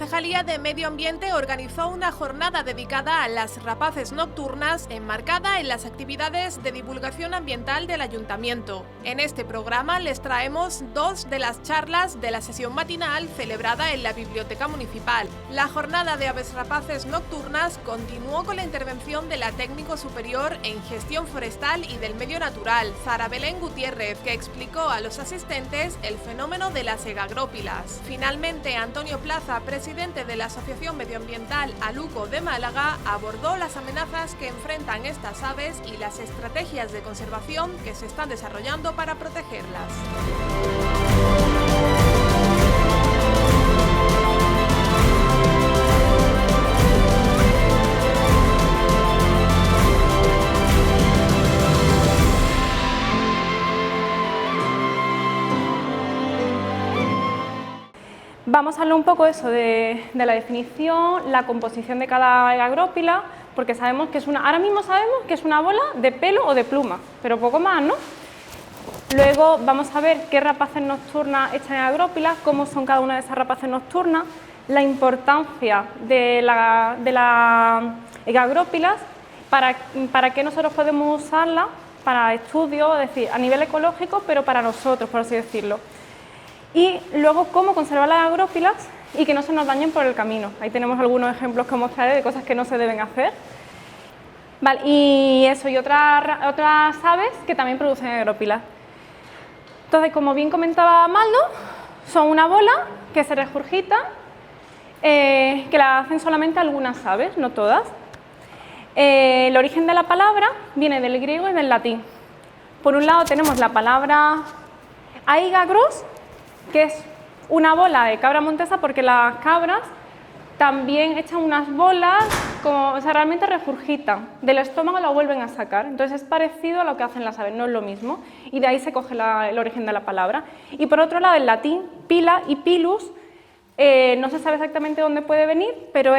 Concejalía de Medio Ambiente organizó una jornada dedicada a las rapaces nocturnas enmarcada en las actividades de divulgación ambiental del Ayuntamiento. En este programa les traemos dos de las charlas de la sesión matinal celebrada en la Biblioteca Municipal. La jornada de aves rapaces nocturnas continuó con la intervención de la técnico superior en gestión forestal y del medio natural, Sara Belén Gutiérrez, que explicó a los asistentes el fenómeno de las egagrópilas. Finalmente, Antonio Plaza, presidente de la Asociación Medioambiental Aluco de Málaga, abordó las amenazas que enfrentan estas aves y las estrategias de conservación que se están desarrollando para protegerlas. Vamos a hablar un poco de la definición, la composición de cada egagrópila, porque sabemos que ahora mismo sabemos que es una bola de pelo o de pluma, pero poco más, ¿no? Luego vamos a ver qué rapaces nocturnas echan egagrópilas, cómo son cada una de esas rapaces nocturnas, la importancia de las egagrópilas, para qué nosotros podemos usarlas para estudios, es decir, a nivel ecológico, pero para nosotros, por así decirlo. Y luego cómo conservar las egagrópilas y que no se nos dañen por el camino. Ahí tenemos algunos ejemplos que mostraré de cosas que no se deben hacer. Vale, y eso, y otras aves que también producen egagrópilas. Entonces, como bien comentaba Maldo, son una bola que se regurgita, que la hacen solamente algunas aves, no todas. El origen de la palabra viene del griego y del latín. Por un lado tenemos la palabra aigagros, que es una bola de cabra montesa, porque las cabras también echan unas bolas, realmente regurgitan, del estómago la vuelven a sacar, entonces es parecido a lo que hacen las aves, no es lo mismo, y de ahí se coge el origen de la palabra. Y por otro lado, el latín, pila y pilus, no se sabe exactamente dónde puede venir, pero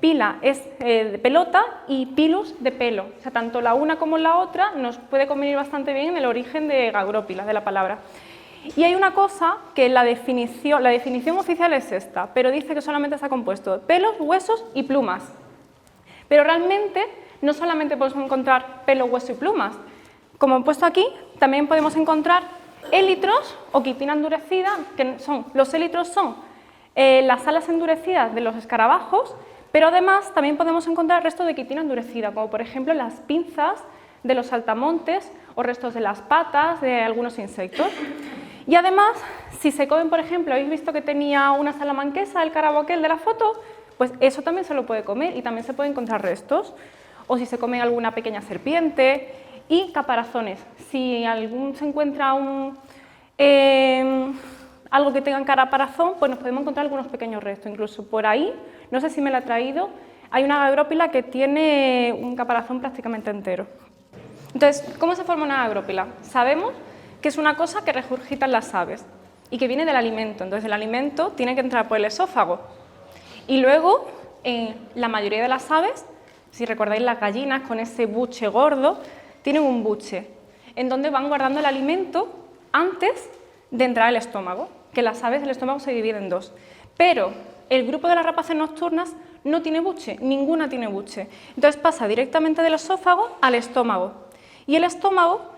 pila es de pelota y pilus de pelo, o sea, tanto la una como la otra nos puede convenir bastante bien en el origen de egagrópila, de la palabra. Y hay una cosa que la definición oficial es esta, pero dice que solamente está compuesto de pelos, huesos y plumas. Pero realmente no solamente podemos encontrar pelo, hueso y plumas. Como he puesto aquí, también podemos encontrar élitros o quitina endurecida, los élitros son las alas endurecidas de los escarabajos, pero además también podemos encontrar restos de quitina endurecida, como por ejemplo las pinzas de los saltamontes o restos de las patas de algunos insectos. Y además, si se comen, por ejemplo, habéis visto que tenía una salamanquesa, el caraboquel de la foto, pues eso también se lo puede comer y también se pueden encontrar restos. O si se come alguna pequeña serpiente y caparazones. Si se encuentra algo que tenga caparazón, pues nos podemos encontrar algunos pequeños restos. Incluso por ahí, no sé si me la ha traído, hay una egagrópila que tiene un caparazón prácticamente entero. Entonces, ¿cómo se forma una egagrópila? Sabemos que es una cosa que regurgitan las aves y que viene del alimento. Entonces, el alimento tiene que entrar por el esófago. Y luego, la mayoría de las aves, si recordáis las gallinas con ese buche gordo, tienen un buche en donde van guardando el alimento antes de entrar al estómago, que las aves del estómago se dividen en dos. Pero el grupo de las rapaces nocturnas no tiene buche, ninguna tiene buche. Entonces pasa directamente del esófago al estómago. Y el estómago,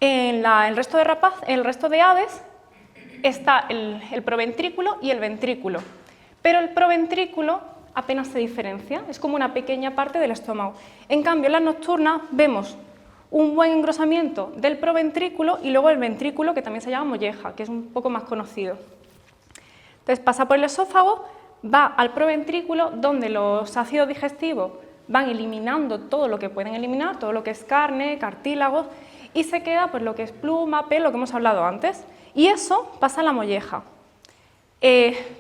en el resto de aves, está el proventrículo y el ventrículo. Pero el proventrículo apenas se diferencia, es como una pequeña parte del estómago. En cambio, en las nocturnas vemos un buen engrosamiento del proventrículo y luego el ventrículo, que también se llama molleja, que es un poco más conocido. Entonces pasa por el esófago, va al proventrículo, donde los ácidos digestivos van eliminando todo lo que pueden eliminar, todo lo que es carne, cartílagos, y se queda pues lo que es pluma, pelo, lo que hemos hablado antes, y eso pasa a la molleja.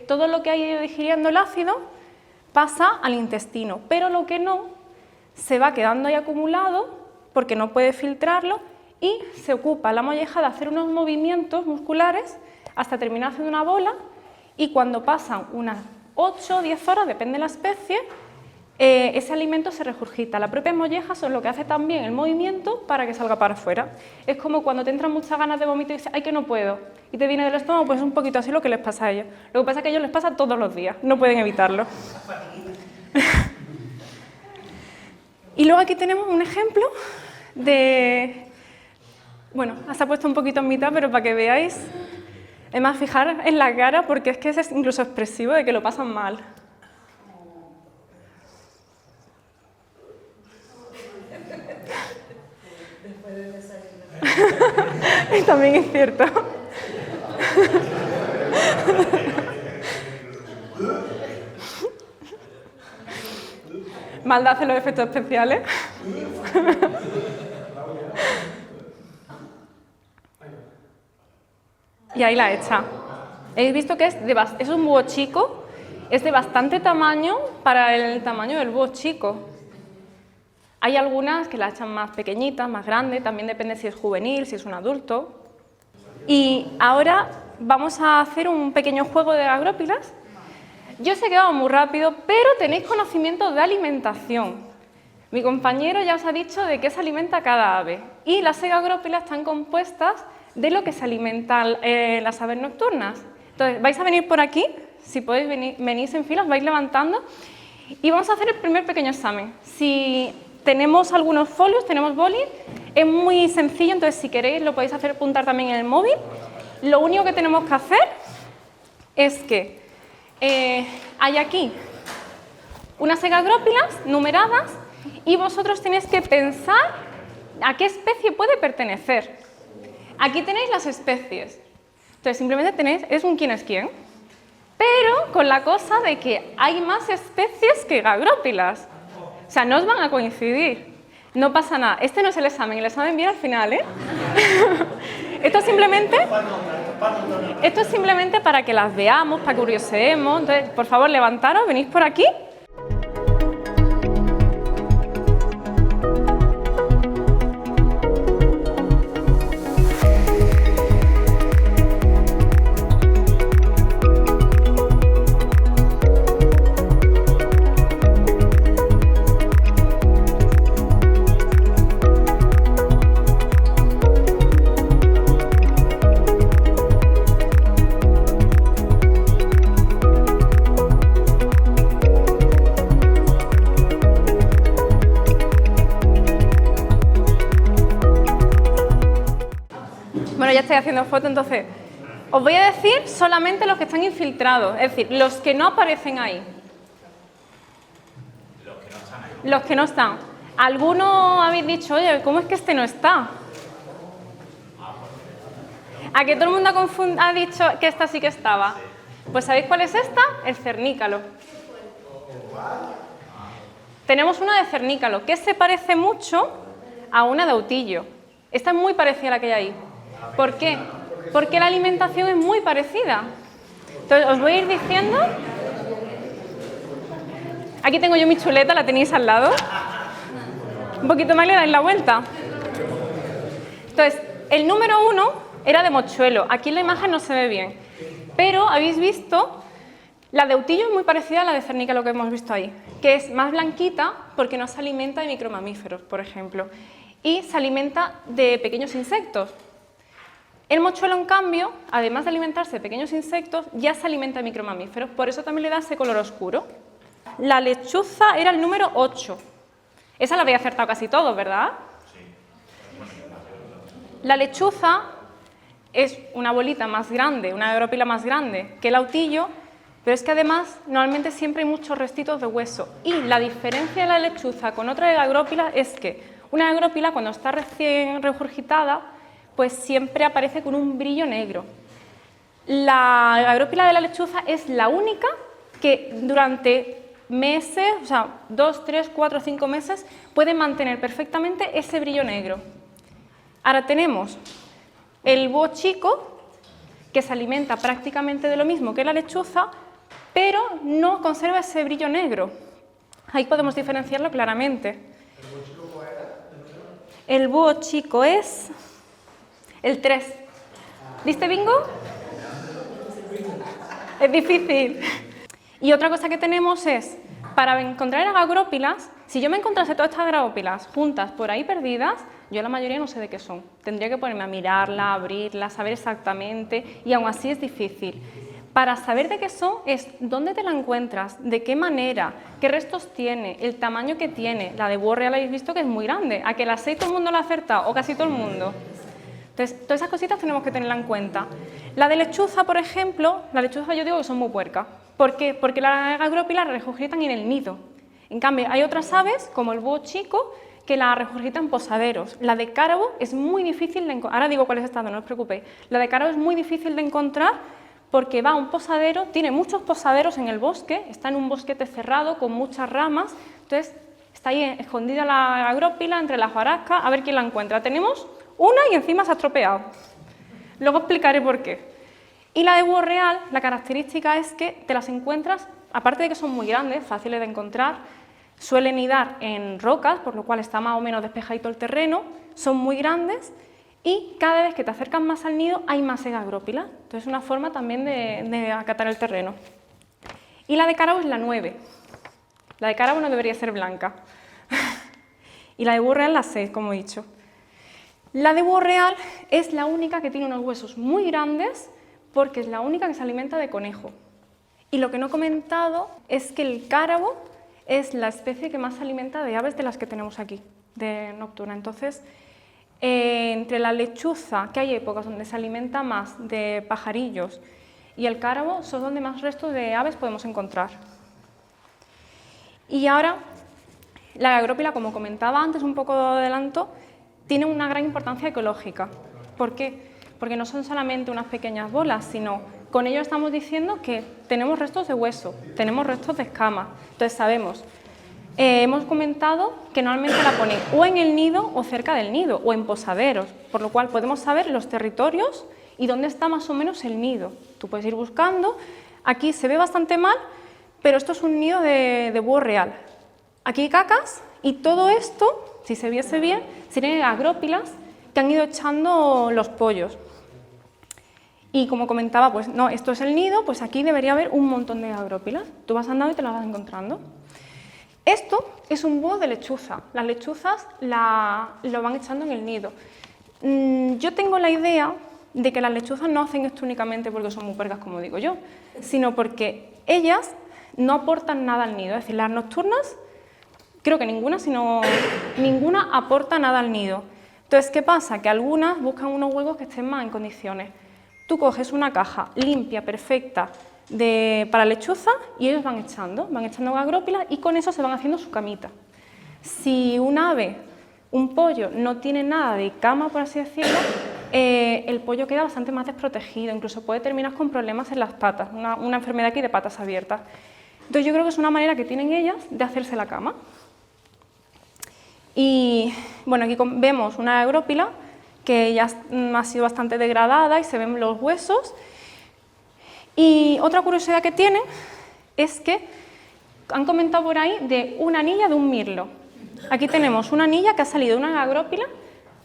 Todo lo que ha ido digiriendo el ácido pasa al intestino, pero lo que no se va quedando ahí acumulado porque no puede filtrarlo y se ocupa la molleja de hacer unos movimientos musculares hasta terminar haciendo una bola, y cuando pasan unas 8 o 10 horas, depende de la especie, ese alimento se regurgita. La propia molleja son lo que hace también el movimiento para que salga para afuera. Es como cuando te entran muchas ganas de vómito y dices, ¡ay, que no puedo! Y te viene del estómago, pues es un poquito así lo que les pasa a ellos. Lo que pasa es que a ellos les pasa todos los días, no pueden evitarlo. Y luego aquí tenemos un ejemplo de... Bueno, se ha puesto un poquito en mitad, pero para que veáis. Además, fijar en la cara, porque es que es incluso expresivo de que lo pasan mal. También es cierto. Maldad hace los efectos especiales. Y ahí la hecha. Habéis visto que es un búho chico, es de bastante tamaño para el tamaño del búho chico. Hay algunas que la echan más pequeñitas, más grandes, también depende si es juvenil, si es un adulto. Y ahora vamos a hacer un pequeño juego de agrópilas. Yo sé que va muy rápido, pero tenéis conocimiento de alimentación. Mi compañero ya os ha dicho de qué se alimenta cada ave. Y las agrópilas están compuestas de lo que se alimentan las aves nocturnas. Entonces, vais a venir por aquí, si podéis venís en fila, os vais levantando y vamos a hacer el primer pequeño examen. Si tenemos algunos folios, tenemos boli, es muy sencillo, entonces si queréis lo podéis hacer apuntar también en el móvil. Lo único que tenemos que hacer es que hay aquí unas agrópilas numeradas y vosotros tenéis que pensar a qué especie puede pertenecer. Aquí tenéis las especies. Entonces, simplemente tenéis, es un quién es quién, pero con la cosa de que hay más especies que agrópilas. O sea, no os van a coincidir. No pasa nada. Este no es el examen viene al final, ¿eh? Esto es simplemente para que las veamos, para que curioseemos. Entonces, por favor, levantaros, venís por aquí. Bueno, ya estoy haciendo foto, entonces os voy a decir solamente los que están infiltrados, es decir, los que no aparecen ahí. Los que no están. Algunos habéis dicho, oye, ¿cómo es que este no está? ¿A que todo el mundo ha dicho que esta sí que estaba? Pues ¿sabéis cuál es esta? El cernícalo. Tenemos una de cernícalo, que se parece mucho a una de autillo. Esta es muy parecida a la que hay ahí. ¿Por qué? Porque la alimentación es muy parecida. Entonces, os voy a ir diciendo... Aquí tengo yo mi chuleta, la tenéis al lado. Un poquito más le dais la vuelta. Entonces, el número 1 era de mochuelo. Aquí en la imagen no se ve bien. Pero, habéis visto, la de autillo es muy parecida a la de cernícalo que hemos visto ahí, que es más blanquita porque no se alimenta de micromamíferos, por ejemplo, y se alimenta de pequeños insectos. El mochuelo, en cambio, además de alimentarse de pequeños insectos, ya se alimenta de micromamíferos, por eso también le da ese color oscuro. La lechuza era el número 8. Esa la habéis acertado casi todos, ¿verdad? Sí. La lechuza es una bolita más grande, una agrópila más grande que el autillo, pero es que además normalmente siempre hay muchos restitos de hueso. Y la diferencia de la lechuza con otra agrópila es que una agrópila, cuando está recién regurgitada, pues siempre aparece con un brillo negro. La agrópila de la lechuza es la única que durante meses, o sea, 2, 3, 4, 5 meses, puede mantener perfectamente ese brillo negro. Ahora tenemos el búho chico, que se alimenta prácticamente de lo mismo que la lechuza, pero no conserva ese brillo negro. Ahí podemos diferenciarlo claramente. El búho chico es el 3. ¿Diste bingo? Es difícil. Y otra cosa que tenemos es, para encontrar agrópilas, si yo me encontrase todas estas agrópilas juntas por ahí perdidas, yo la mayoría no sé de qué son. Tendría que ponerme a mirarla, abrirla, saber exactamente, y aún así es difícil. Para saber de qué son es dónde te la encuentras, de qué manera, qué restos tiene, el tamaño que tiene. La de búho real habéis visto que es muy grande. ¿A que las 6 todo el mundo la ha acertado o casi todo el mundo? Entonces, todas esas cositas tenemos que tenerla en cuenta. La de lechuza, por ejemplo, la lechuza yo digo que son muy puercas. ¿Por qué? Porque las agrópilas la regurgitan en el nido. En cambio, hay otras aves, como el búho chico, que la regurgitan en posaderos. La de cárabo es muy difícil de encontrar. Ahora digo cuál es esta, no os preocupéis. La de cárabo es muy difícil de encontrar porque va a un posadero, tiene muchos posaderos en el bosque, está en un bosquete cerrado con muchas ramas, entonces está ahí escondida la agrópila entre las hojarascas, a ver quién la encuentra. Tenemos una y encima se ha estropeado. Luego explicaré por qué. Y la de búho real, la característica es que te las encuentras, aparte de que son muy grandes, fáciles de encontrar, suelen nidar en rocas, por lo cual está más o menos despejadito el terreno, son muy grandes y cada vez que te acercas más al nido hay más agrópilas. Entonces es una forma también de acatar el terreno. Y la de cárabo es la 9. La de cárabo no debería ser blanca. Y la de búho real la 6, como he dicho. La de búho real es la única que tiene unos huesos muy grandes porque es la única que se alimenta de conejo. Y lo que no he comentado es que el cárabo es la especie que más se alimenta de aves de las que tenemos aquí, de nocturna. Entonces, entre la lechuza, que hay épocas donde se alimenta más de pajarillos, y el cárabo son donde más restos de aves podemos encontrar. Y ahora, la agrópila, como comentaba antes, un poco de adelanto, tiene una gran importancia ecológica. ¿Por qué? Porque no son solamente unas pequeñas bolas, sino con ello estamos diciendo que tenemos restos de hueso, tenemos restos de escamas. Entonces sabemos, hemos comentado que normalmente la ponen o en el nido o cerca del nido, o en posaderos, por lo cual podemos saber los territorios y dónde está más o menos el nido. Tú puedes ir buscando, aquí se ve bastante mal, pero esto es un nido de búho real. Aquí hay cacas y todo esto, si se viese bien, serían agrópilas que han ido echando los pollos. Y como comentaba, pues no, esto es el nido, pues aquí debería haber un montón de agrópilas. Tú vas andando y te las vas encontrando. Esto es un búho de lechuza. Las lechuzas lo van echando en el nido. Yo tengo la idea de que las lechuzas no hacen esto únicamente porque son muy puercas, como digo yo, sino porque ellas no aportan nada al nido. Es decir, las nocturnas, creo que ninguna aporta nada al nido. Entonces, ¿qué pasa? Que algunas buscan unos huevos que estén más en condiciones. Tú coges una caja limpia, perfecta, para lechuza y ellos van echando agrópilas y con eso se van haciendo su camita. Si un ave, un pollo, no tiene nada de cama, por así decirlo, el pollo queda bastante más desprotegido, incluso puede terminar con problemas en las patas, una enfermedad aquí de patas abiertas. Entonces yo creo que es una manera que tienen ellas de hacerse la cama. Y bueno, aquí vemos una agrópila que ya ha sido bastante degradada y se ven los huesos. Y otra curiosidad que tienen es que han comentado por ahí de una anilla de un mirlo. Aquí tenemos una anilla que ha salido de una agrópila,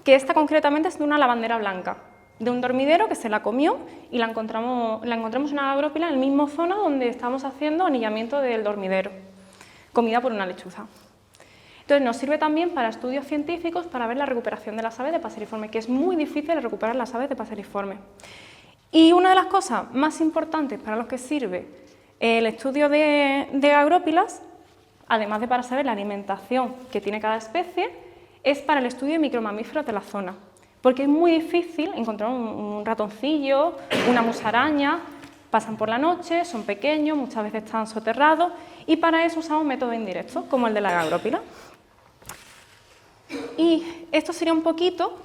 que esta concretamente es de una lavandera blanca, de un dormidero que se la comió y la encontramos en una agrópila en la misma zona donde estamos haciendo anillamiento del dormidero, comida por una lechuza. Entonces nos sirve también para estudios científicos para ver la recuperación de las aves de paseriforme, que es muy difícil recuperar las aves de paseriforme. Y una de las cosas más importantes para los que sirve el estudio de agrópilas, además de para saber la alimentación que tiene cada especie, es para el estudio de micromamíferos de la zona. Porque es muy difícil encontrar un ratoncillo, una musaraña, pasan por la noche, son pequeños, muchas veces están soterrados y para eso usamos métodos indirectos, como el de la agrópila. Y esto sería un poquito,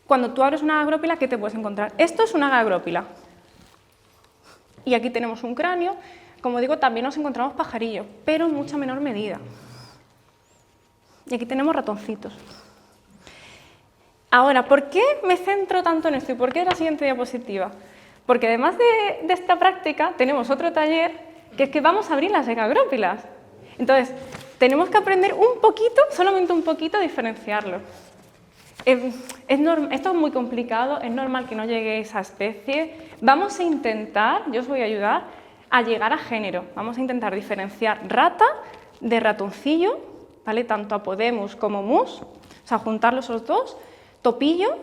cuando tú abres una agrópila, ¿qué te puedes encontrar? Esto es una agrópila. Y aquí tenemos un cráneo. Como digo, también nos encontramos pajarillos, pero en mucha menor medida. Y aquí tenemos ratoncitos. Ahora, ¿por qué me centro tanto en esto y por qué es la siguiente diapositiva? Porque además de esta práctica, tenemos otro taller, que es que vamos a abrir las agrópilas. Entonces, tenemos que aprender un poquito, solamente un poquito, a diferenciarlo. Esto es muy complicado, es normal que no lleguéis a especie. Vamos a intentar, yo os voy a ayudar, a llegar a género. Vamos a intentar diferenciar rata de ratoncillo, ¿vale? Tanto Apodemus como Mus, o sea, juntarlos los dos. Topillo,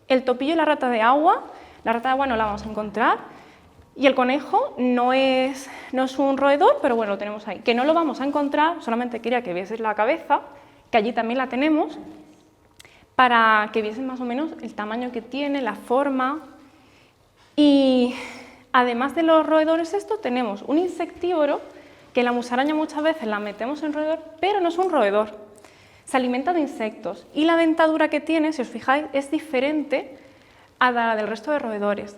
el topillo y la rata de agua no la vamos a encontrar. Y el conejo no es un roedor, pero bueno, lo tenemos ahí. Que no lo vamos a encontrar, solamente quería que vieses la cabeza, que allí también la tenemos, para que viesen más o menos el tamaño que tiene, la forma. Y además de los roedores estos, tenemos un insectívoro, que la musaraña muchas veces la metemos en roedor, pero no es un roedor. Se alimenta de insectos y la dentadura que tiene, si os fijáis, es diferente a la del resto de roedores.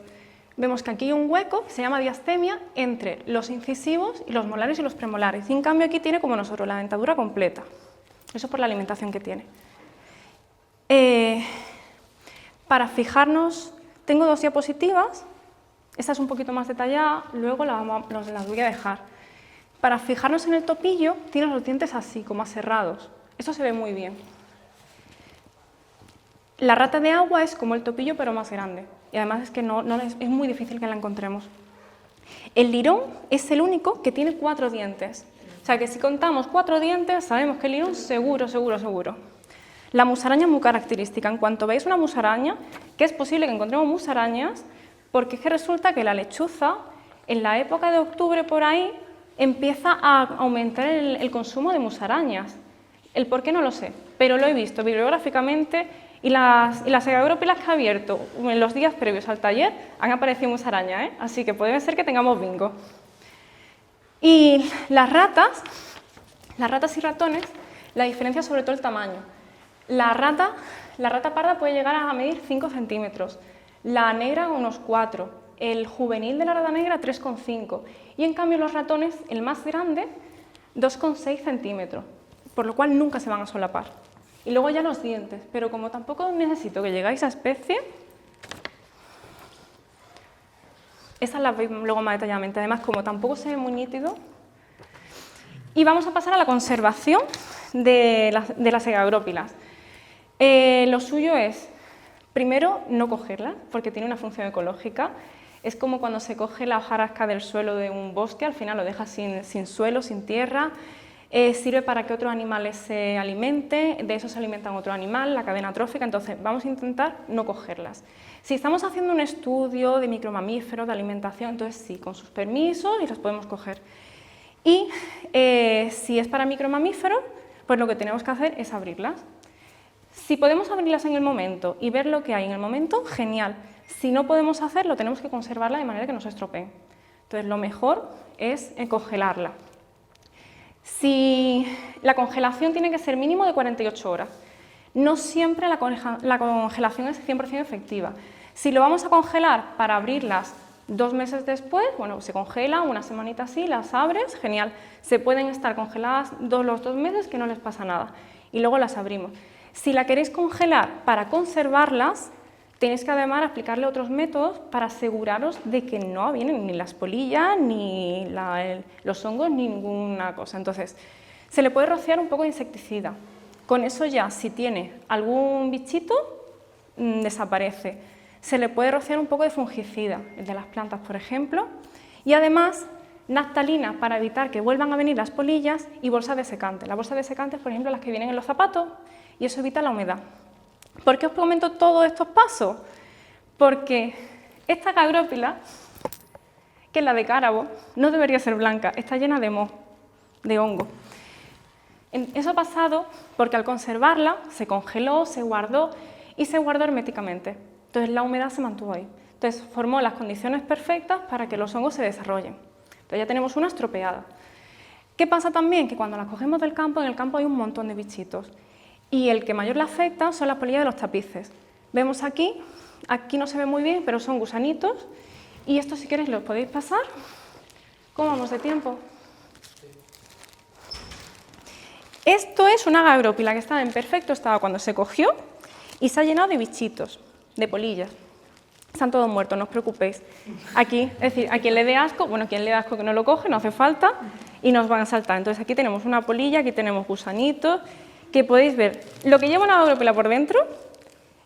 Vemos que aquí hay un hueco, que se llama diastemia, entre los incisivos y los molares y los premolares. Y en cambio aquí tiene, como nosotros, la dentadura completa. Eso por la alimentación que tiene. Para fijarnos, tengo 2 diapositivas. Esta es un poquito más detallada, luego las voy a dejar. Para fijarnos en el topillo, tiene los dientes así, como aserrados. Eso se ve muy bien. La rata de agua es como el topillo, pero más grande. Y además es que es muy difícil que la encontremos. El lirón es el único que tiene 4 dientes. O sea que si contamos 4 dientes, sabemos que el lirón seguro, seguro, seguro. La musaraña es muy característica. En cuanto veis una musaraña, que es posible que encontremos musarañas, porque es que resulta que la lechuza, en la época de octubre por ahí, empieza a aumentar el consumo de musarañas. El por qué no lo sé, pero lo he visto bibliográficamente y las segagrópilas que he abierto en los días previos al taller han aparecido musarañas, ¿eh? Así que puede ser que tengamos bingo. Y las ratas y ratones, la diferencia es sobre todo el tamaño. La rata parda puede llegar a medir 5 centímetros, la negra unos 4, el juvenil de la rata negra 3,5 y en cambio los ratones, el más grande, 2,6 centímetros, por lo cual nunca se van a solapar. Y luego ya los dientes, pero como tampoco necesito que llegáis a especie, esas las veis luego más detalladamente, además como tampoco se ve muy nítido. Y vamos a pasar a la conservación de las segagrópilas. Lo suyo es, primero, no cogerla, porque tiene una función ecológica. Es como cuando se coge la hojarasca del suelo de un bosque, al final lo deja sin suelo, sin tierra. Sirve para que otros animales se alimenten, de eso se alimentan otro animal, la cadena trófica, entonces vamos a intentar no cogerlas. Si estamos haciendo un estudio de micromamíferos, de alimentación, entonces sí, con sus permisos y las podemos coger. Y si es para micromamíferos, pues lo que tenemos que hacer es abrirlas. Si podemos abrirlas en el momento y ver lo que hay en el momento, genial. Si no podemos hacerlo, tenemos que conservarla de manera que no se estropee. Entonces lo mejor es congelarla. Si la congelación tiene que ser mínimo de 48 horas. No siempre la congelación es 100% efectiva. Si lo vamos a congelar para abrirlas 2 meses después, bueno, se congela una semanita así, las abres, genial. Se pueden estar congeladas los 2 meses que no les pasa nada y luego las abrimos. Si la queréis congelar para conservarlas, tenéis que además aplicarle otros métodos para aseguraros de que no vienen ni las polillas, ni los hongos, ni ninguna cosa. Entonces, se le puede rociar un poco de insecticida. Con eso ya, si tiene algún bichito, desaparece. Se le puede rociar un poco de fungicida, el de las plantas, por ejemplo. Y además, naftalina para evitar que vuelvan a venir las polillas y bolsas desecantes. Las bolsas desecantes, por ejemplo, las que vienen en los zapatos, y eso evita la humedad. ¿Por qué os comento todos estos pasos? Porque esta gagrópila, que es la de cárabo, no debería ser blanca, está llena de moho, de hongo. Eso ha pasado porque al conservarla se congeló, se guardó y se guardó herméticamente. Entonces la humedad se mantuvo ahí. Entonces formó las condiciones perfectas para que los hongos se desarrollen. Entonces ya tenemos una estropeada. ¿Qué pasa también? Que cuando las cogemos del campo, en el campo hay un montón de bichitos. Y el que mayor le afecta son las polillas de los tapices. Vemos aquí no se ve muy bien, pero son gusanitos. Y esto, si queréis, lo podéis pasar. ¿Cómo vamos de tiempo? Esto es una gagrópila que estaba en perfecto estado cuando se cogió y se ha llenado de bichitos, de polillas. Están todos muertos, no os preocupéis. Aquí, es decir, a quien le dé asco, bueno, quien le dé asco que no lo coge, no hace falta, y nos van a saltar. Entonces aquí tenemos una polilla, aquí tenemos gusanitos, que podéis ver lo que lleva una gagrópila por dentro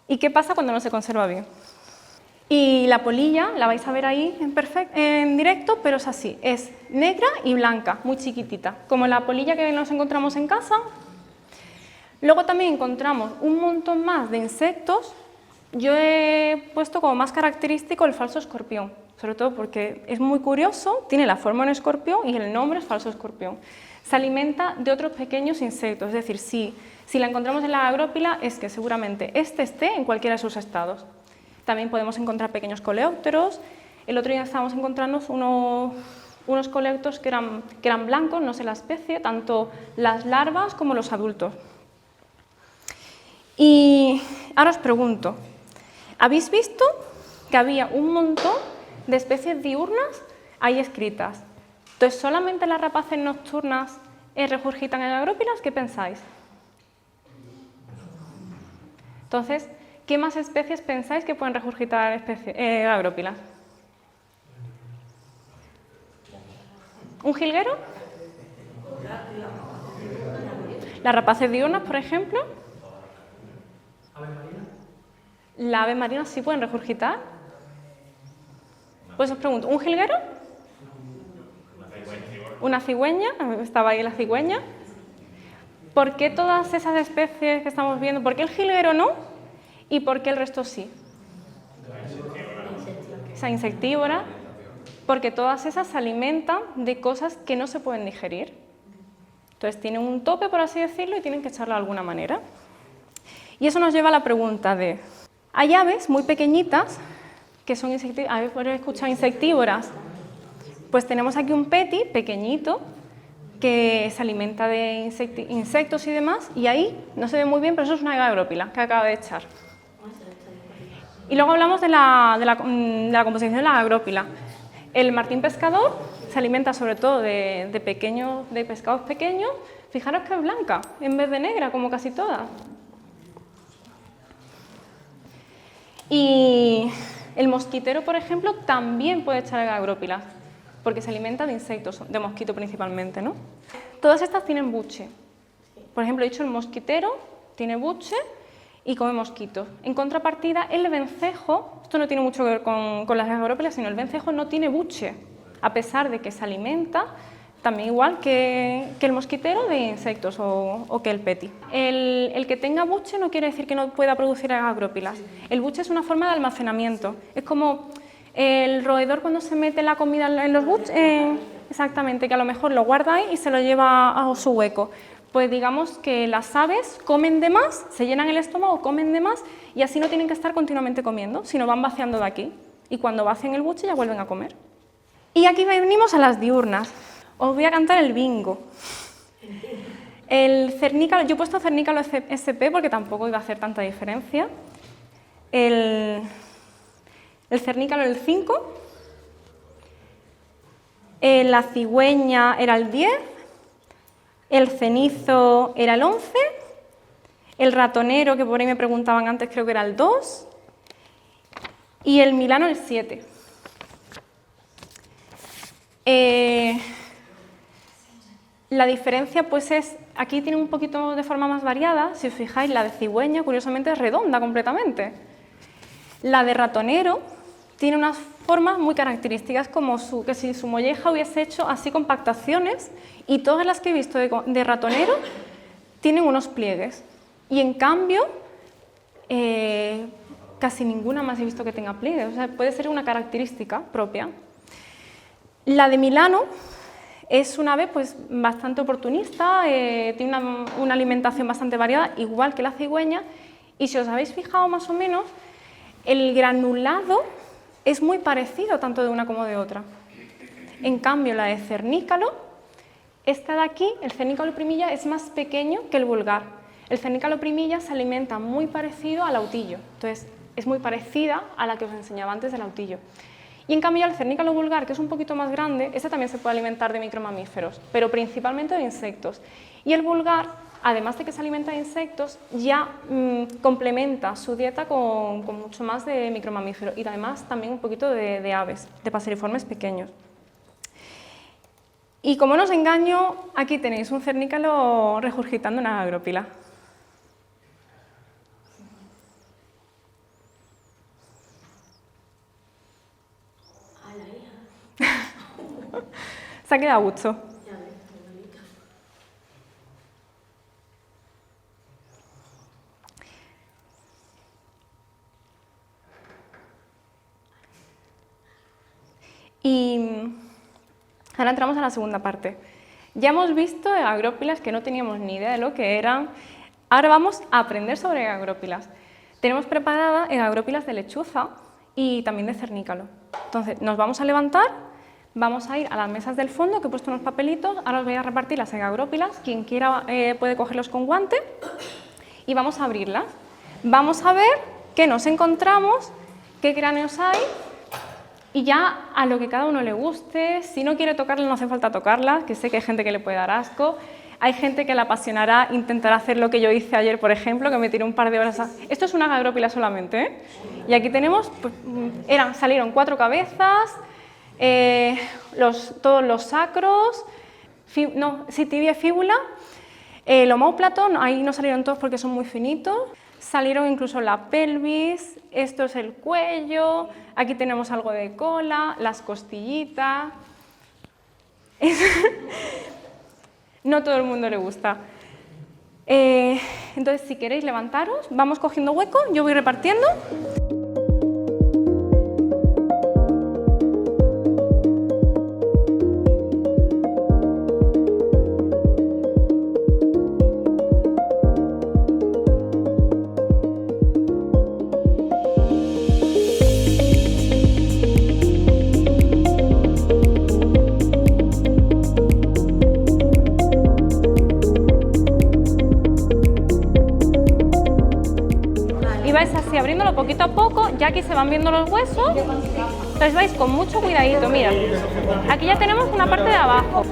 y qué pasa cuando no se conserva bien. Y la polilla, la vais a ver ahí en directo, pero es así, es negra y blanca, muy chiquitita, como la polilla que nos encontramos en casa. Luego también encontramos un montón más de insectos. Yo he puesto como más característico el falso escorpión, sobre todo porque es muy curioso, tiene la forma de un escorpión y el nombre es falso escorpión. Se alimenta de otros pequeños insectos, es decir, si la encontramos en la agrópila es que seguramente esté en cualquiera de sus estados. También podemos encontrar pequeños coleópteros. El otro día estábamos encontrando unos coleópteros que eran blancos, no sé la especie, tanto las larvas como los adultos. Y ahora os pregunto, ¿habéis visto que había un montón de especies diurnas ahí escritas? Entonces, ¿solamente las rapaces nocturnas regurgitan en agrópilas? ¿Qué pensáis? Entonces, ¿qué más especies pensáis que pueden regurgitar agrópilas? ¿Un jilguero? ¿Las rapaces diurnas, por ejemplo? ¿Las aves marinas sí pueden regurgitar? Pues os pregunto, ¿un jilguero? ¿Una cigüeña? Estaba ahí la cigüeña. ¿Por qué todas esas especies que estamos viendo, por qué el jilguero no y por qué el resto sí? Esa insectívora, porque todas esas se alimentan de cosas que no se pueden digerir. Entonces tienen un tope, por así decirlo, y tienen que echarlo de alguna manera. Y eso nos lleva a la pregunta de, hay aves muy pequeñitas que son insectívoras, ¿habéis escuchado insectívoras? Pues tenemos aquí un peti pequeñito que se alimenta de insectos y demás, y ahí no se ve muy bien, pero eso es una agrópila que acaba de echar. Y luego hablamos de la composición de la agrópila. El martín pescador se alimenta sobre todo de pescados pequeños. Fijaros que es blanca en vez de negra, como casi todas. Y el mosquitero, por ejemplo, también puede echar agrópilas, porque se alimenta de insectos, de mosquito principalmente, ¿no? Todas estas tienen buche. Por ejemplo, he dicho el mosquitero tiene buche y come mosquitos. En contrapartida, el vencejo, esto no tiene mucho que ver con las agrópilas, sino el vencejo no tiene buche, a pesar de que se alimenta también igual que el mosquitero de insectos o que el peti. El que tenga buche no quiere decir que no pueda producir agrópilas. El buche es una forma de almacenamiento. Es como el roedor cuando se mete la comida en los buches, exactamente, que a lo mejor lo guarda ahí y se lo lleva a su hueco. Pues digamos que las aves comen de más, se llenan el estómago, comen de más y así no tienen que estar continuamente comiendo, sino van vaciando de aquí. Y cuando vacían el buche ya vuelven a comer. Y aquí venimos a las diurnas. Os voy a cantar el bingo. El cernícalo, yo he puesto cernícalo SP porque tampoco iba a hacer tanta diferencia. El cernícalo el 5. La cigüeña era el 10. El cenizo era el 11. El ratonero, que por ahí me preguntaban antes, creo que era el 2. Y el milano el 7. La diferencia pues es, aquí tiene un poquito de forma más variada, si os fijáis la de cigüeña curiosamente es redonda completamente. La de ratonero tiene unas formas muy características como que si su molleja hubiese hecho así compactaciones y todas las que he visto de ratonero tienen unos pliegues y en cambio casi ninguna más he visto que tenga pliegues, o sea, puede ser una característica propia. La de Milano es una ave pues, bastante oportunista, tiene una alimentación bastante variada, igual que la cigüeña, y si os habéis fijado más o menos, el granulado es muy parecido tanto de una como de otra. En cambio, la de cernícalo, esta de aquí, el cernícalo primilla, es más pequeño que el vulgar. El cernícalo primilla se alimenta muy parecido al autillo, entonces es muy parecida a la que os enseñaba antes del autillo. Y en cambio el cernícalo vulgar, que es un poquito más grande, ese también se puede alimentar de micromamíferos, pero principalmente de insectos. Y el vulgar, además de que se alimenta de insectos, ya complementa su dieta con mucho más de micromamíferos y además también un poquito de aves, de paseriformes pequeños. Y como no os engaño, aquí tenéis un cernícalo regurgitando una agrópila. Se ha quedado a gusto. Y ahora entramos a la segunda parte. Ya hemos visto agrópilas que no teníamos ni idea de lo que eran. Ahora vamos a aprender sobre agrópilas. Tenemos preparadas agrópilas de lechuza y también de cernícalo. Entonces, nos vamos a levantar, vamos a ir a las mesas del fondo, que he puesto unos papelitos. Ahora os voy a repartir las agrópilas. Quien quiera puede cogerlos con guante y vamos a abrirlas. Vamos a ver qué nos encontramos, qué cráneos hay. Y ya a lo que cada uno le guste, si no quiere tocarla no hace falta tocarla, que sé que hay gente que le puede dar asco, hay gente que le apasionará intentar hacer lo que yo hice ayer, por ejemplo, que me tiré un par de horas. Esto es una agrópila solamente, ¿eh? Y aquí tenemos, pues, salieron 4 cabezas, todos los sacros, tibia y fíbula, el omóplato, ahí no salieron todos porque son muy finitos. Salieron incluso la pelvis, esto es el cuello, aquí tenemos algo de cola, las costillitas. No todo el mundo le gusta. Entonces, si queréis levantaros, vamos cogiendo hueco, yo voy repartiendo. Así abriéndolo poquito a poco, ya aquí se van viendo los huesos, entonces vais con mucho cuidadito. Mira, aquí ya tenemos una parte de abajo,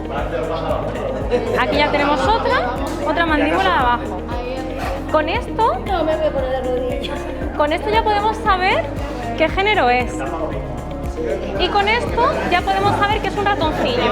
aquí ya tenemos otra mandíbula de abajo. Con esto ya podemos saber qué género es, y con esto ya podemos saber que es un ratoncillo.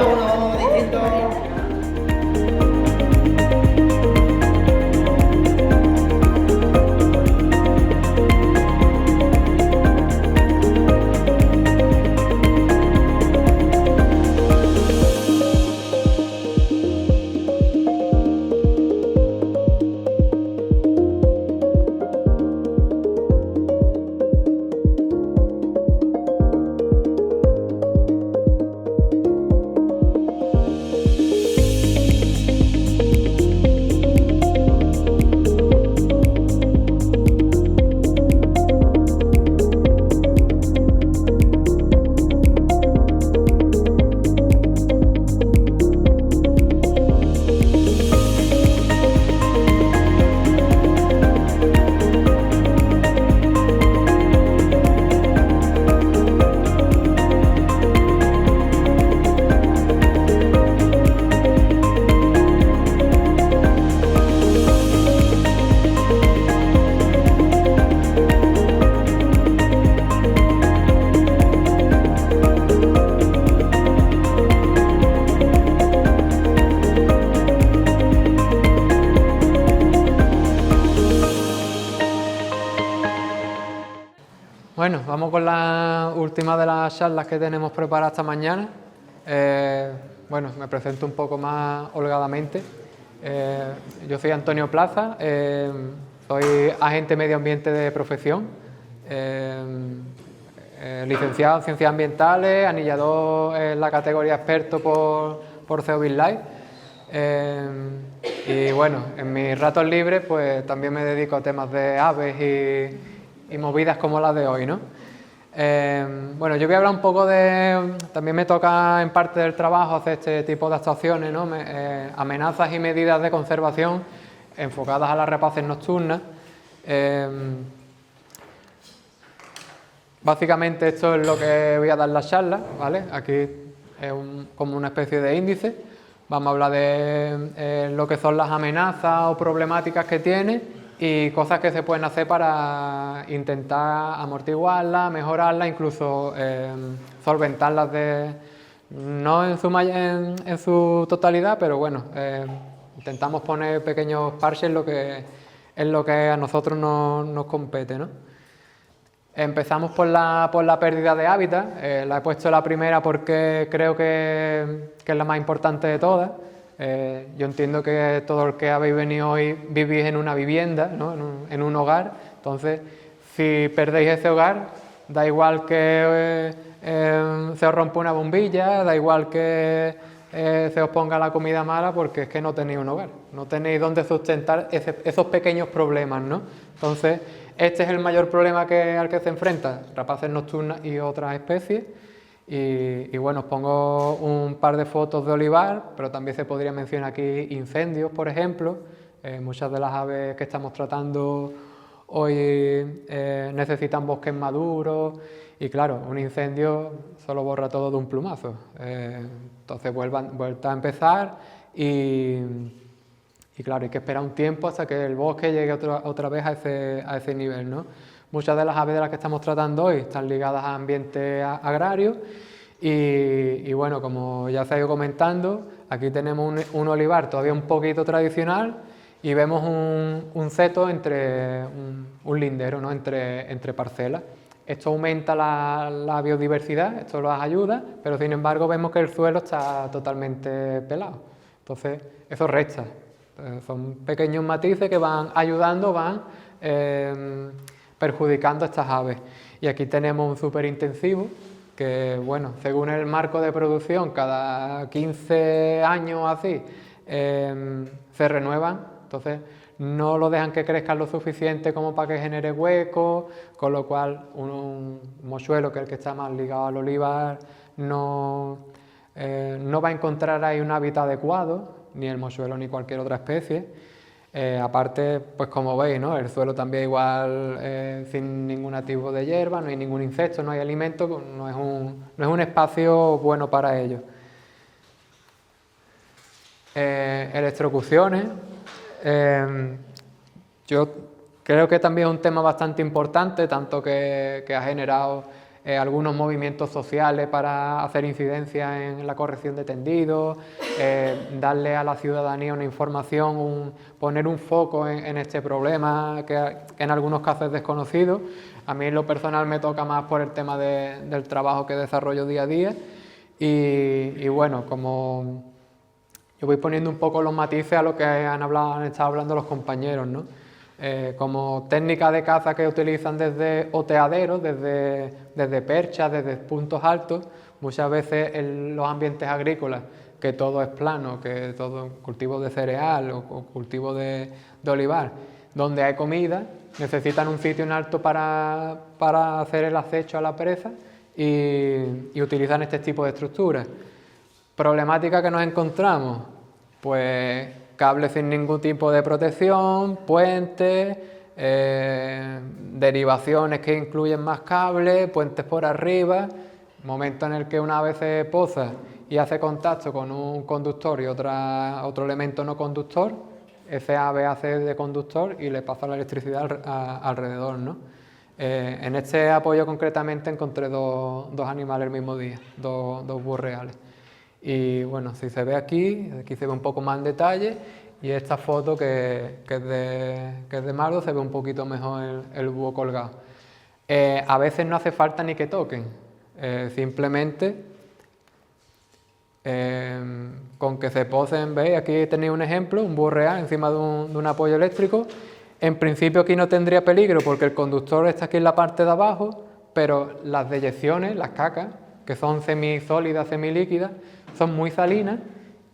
Bueno, vamos con la última de las charlas que tenemos preparadas esta mañana. Bueno, me presento un poco más holgadamente. Yo soy Antonio Plaza, soy agente medio ambiente de profesión, licenciado en Ciencias Ambientales, anillador en la categoría experto por CO BizLife. Y bueno, en mis ratos libres pues también me dedico a temas de aves y movidas como las de hoy, ¿no? Bueno, yo voy a hablar un poco de... También me toca en parte del trabajo hacer este tipo de actuaciones, ¿no? Amenazas y medidas de conservación enfocadas a las rapaces nocturnas. Básicamente esto es lo que voy a dar la charla, ¿vale? Aquí es como una especie de índice. Vamos a hablar de lo que son las amenazas o problemáticas que tiene y cosas que se pueden hacer para intentar amortiguarlas, mejorarlas, incluso solventarlas no en su totalidad, pero bueno, intentamos poner pequeños parches en lo que a nosotros nos compete, ¿no? Empezamos por la pérdida de hábitat. La he puesto la primera porque creo que es la más importante de todas. Yo entiendo que todo el que habéis venido hoy vivís en una vivienda, ¿no? en un hogar. Entonces, si perdéis ese hogar, da igual que se os rompa una bombilla, da igual que se os ponga la comida mala, porque es que no tenéis un hogar, no tenéis dónde sustentar esos pequeños problemas, ¿no? Entonces, este es el mayor problema al que se enfrentan rapaces nocturnas y otras especies. Y bueno, os pongo un par de fotos de olivar, pero también se podría mencionar aquí incendios, por ejemplo. Muchas de las aves que estamos tratando hoy necesitan bosques maduros y claro, un incendio solo borra todo de un plumazo. Entonces vuelta a empezar y claro, hay que esperar un tiempo hasta que el bosque llegue otra vez a ese nivel, ¿no? Muchas de las aves de las que estamos tratando hoy están ligadas a ambientes agrarios y bueno, como ya se ha ido comentando, aquí tenemos un olivar todavía un poquito tradicional y vemos un seto entre un lindero, ¿no? entre parcelas. Esto aumenta la biodiversidad, esto los ayuda, pero sin embargo vemos que el suelo está totalmente pelado. Entonces, eso resta. Son pequeños matices que van ayudando, van perjudicando a estas aves. Y aquí tenemos un superintensivo que, bueno, según el marco de producción, cada 15 años así, se renuevan. Entonces, no lo dejan que crezcan lo suficiente como para que genere huecos, con lo cual un mochuelo, que es el que está más ligado al olivar, no va a encontrar ahí un hábitat adecuado, ni el mochuelo ni cualquier otra especie. Aparte, pues como veis, ¿no? El suelo también igual sin ningún tipo de hierba, no hay ningún insecto, no hay alimento, no es un espacio bueno para ellos. Electrocuciones. Yo creo que también es un tema bastante importante, tanto que ha generado algunos movimientos sociales para hacer incidencia en la corrección de tendidos, darle a la ciudadanía una información, poner un foco en este problema que en algunos casos es desconocido. A mí en lo personal me toca más por el tema del trabajo que desarrollo día a día y bueno, como yo voy poniendo un poco los matices a lo que han estado hablando los compañeros, ¿no? Como técnica de caza que utilizan desde oteaderos, desde perchas, desde puntos altos, muchas veces en los ambientes agrícolas, que todo es plano, que todo cultivo de cereal o cultivo de olivar, donde hay comida, necesitan un sitio en alto para hacer el acecho a la presa y utilizan este tipo de estructuras. Problemática que nos encontramos, pues cables sin ningún tipo de protección, puentes, derivaciones que incluyen más cables, puentes por arriba, momento en el que una ave se posa y hace contacto con un conductor y otro elemento no conductor, ese ave hace de conductor y le pasa la electricidad alrededor, ¿no? En este apoyo concretamente encontré dos animales el mismo día, dos búhos reales. Y bueno, si se ve aquí se ve un poco más en detalle y esta foto que es de Mardo se ve un poquito mejor el búho colgado. A veces no hace falta ni que toquen, simplemente con que se posen, veis, aquí tenéis un ejemplo, un búho real encima de un apoyo eléctrico. En principio aquí no tendría peligro porque el conductor está aquí en la parte de abajo, pero las deyecciones, las cacas, que son semisólidas, semilíquidas, son muy salinas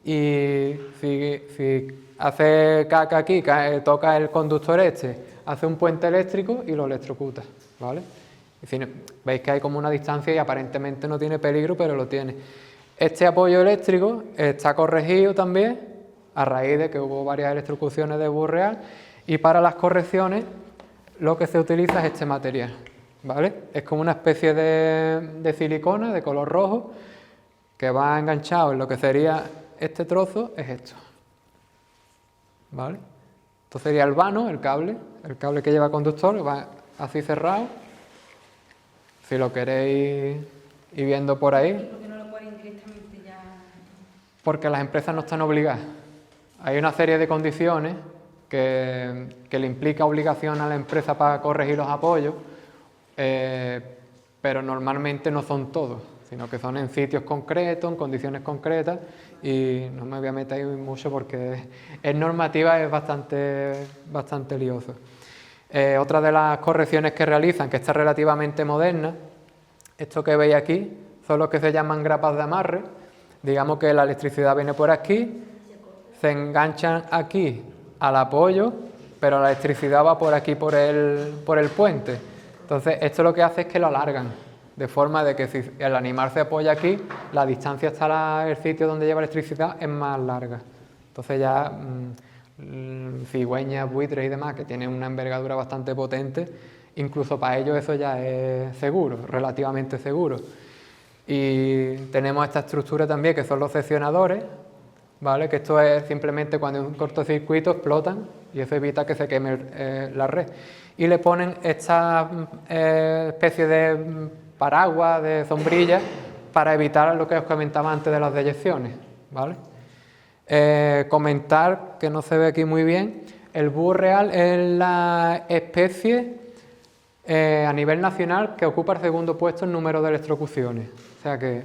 y si hace caca aquí, toca el conductor hace un puente eléctrico y lo electrocuta, ¿vale? Veis que hay como una distancia y aparentemente no tiene peligro, pero lo tiene. Este apoyo eléctrico está corregido también a raíz de que hubo varias electrocuciones de búho real y para las correcciones lo que se utiliza es este material, ¿vale? Es como una especie de silicona de color rojo que va enganchado en lo que sería este trozo, es esto, ¿vale? Esto sería el vano, el cable que lleva conductor, va así cerrado. Si lo queréis ir viendo por ahí. ¿Por qué no lo ponen directamente ya? Porque las empresas no están obligadas. Hay una serie de condiciones que le implica obligación a la empresa para corregir los apoyos. pero normalmente no son todos, sino que son en sitios concretos, en condiciones concretas, y no me voy a meter ahí mucho porque es normativa, es bastante lioso. Otra de las correcciones que realizan, que está relativamente moderna, esto que veis aquí, son los que se llaman grapas de amarre. Digamos que la electricidad viene por aquí, se enganchan aquí al apoyo, pero la electricidad va por aquí, por el puente. Entonces, esto lo que hace es que lo alargan, de forma de que si el animal se apoya aquí, la distancia hasta el sitio donde lleva electricidad es más larga. Entonces ya cigüeñas, buitres y demás, que tienen una envergadura bastante potente, incluso para ellos eso ya es seguro, relativamente seguro. Y tenemos esta estructura también, que son los seccionadores, ¿vale? Que esto es simplemente cuando hay un cortocircuito explotan y eso evita que se queme la red. Y le ponen esta especie de paraguas, de sombrillas, para evitar lo que os comentaba antes de las deyecciones, ¿vale? Comentar, que no se ve aquí muy bien, el búho real es la especie a nivel nacional que ocupa el segundo puesto en número de electrocuciones. O sea que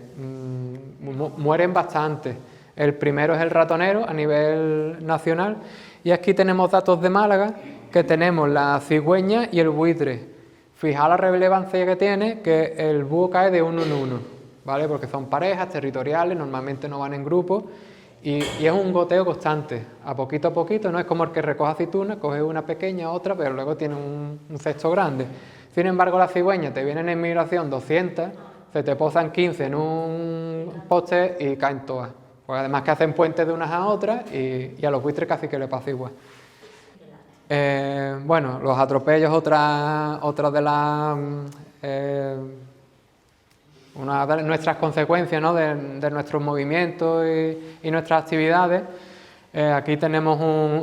mueren bastante. El primero es el ratonero a nivel nacional, y aquí tenemos datos de Málaga, que tenemos la cigüeña y el buitre. Fijaos la relevancia que tiene, que el búho cae de uno en uno, ¿vale? Porque son parejas territoriales, normalmente no van en grupo, y es un goteo constante, a poquito, no es como el que recoge aceitunas, coge una pequeña, otra, pero luego tiene un cesto grande. Sin embargo, las cigüeñas te vienen en migración 200, se te posan 15 en un poste y caen todas. Porque además que hacen puentes de unas a otras y a los buitres casi que le pasa igual. Bueno, los atropellos, otra de las una de nuestras consecuencias, ¿no? de nuestros movimientos y nuestras actividades. Aquí tenemos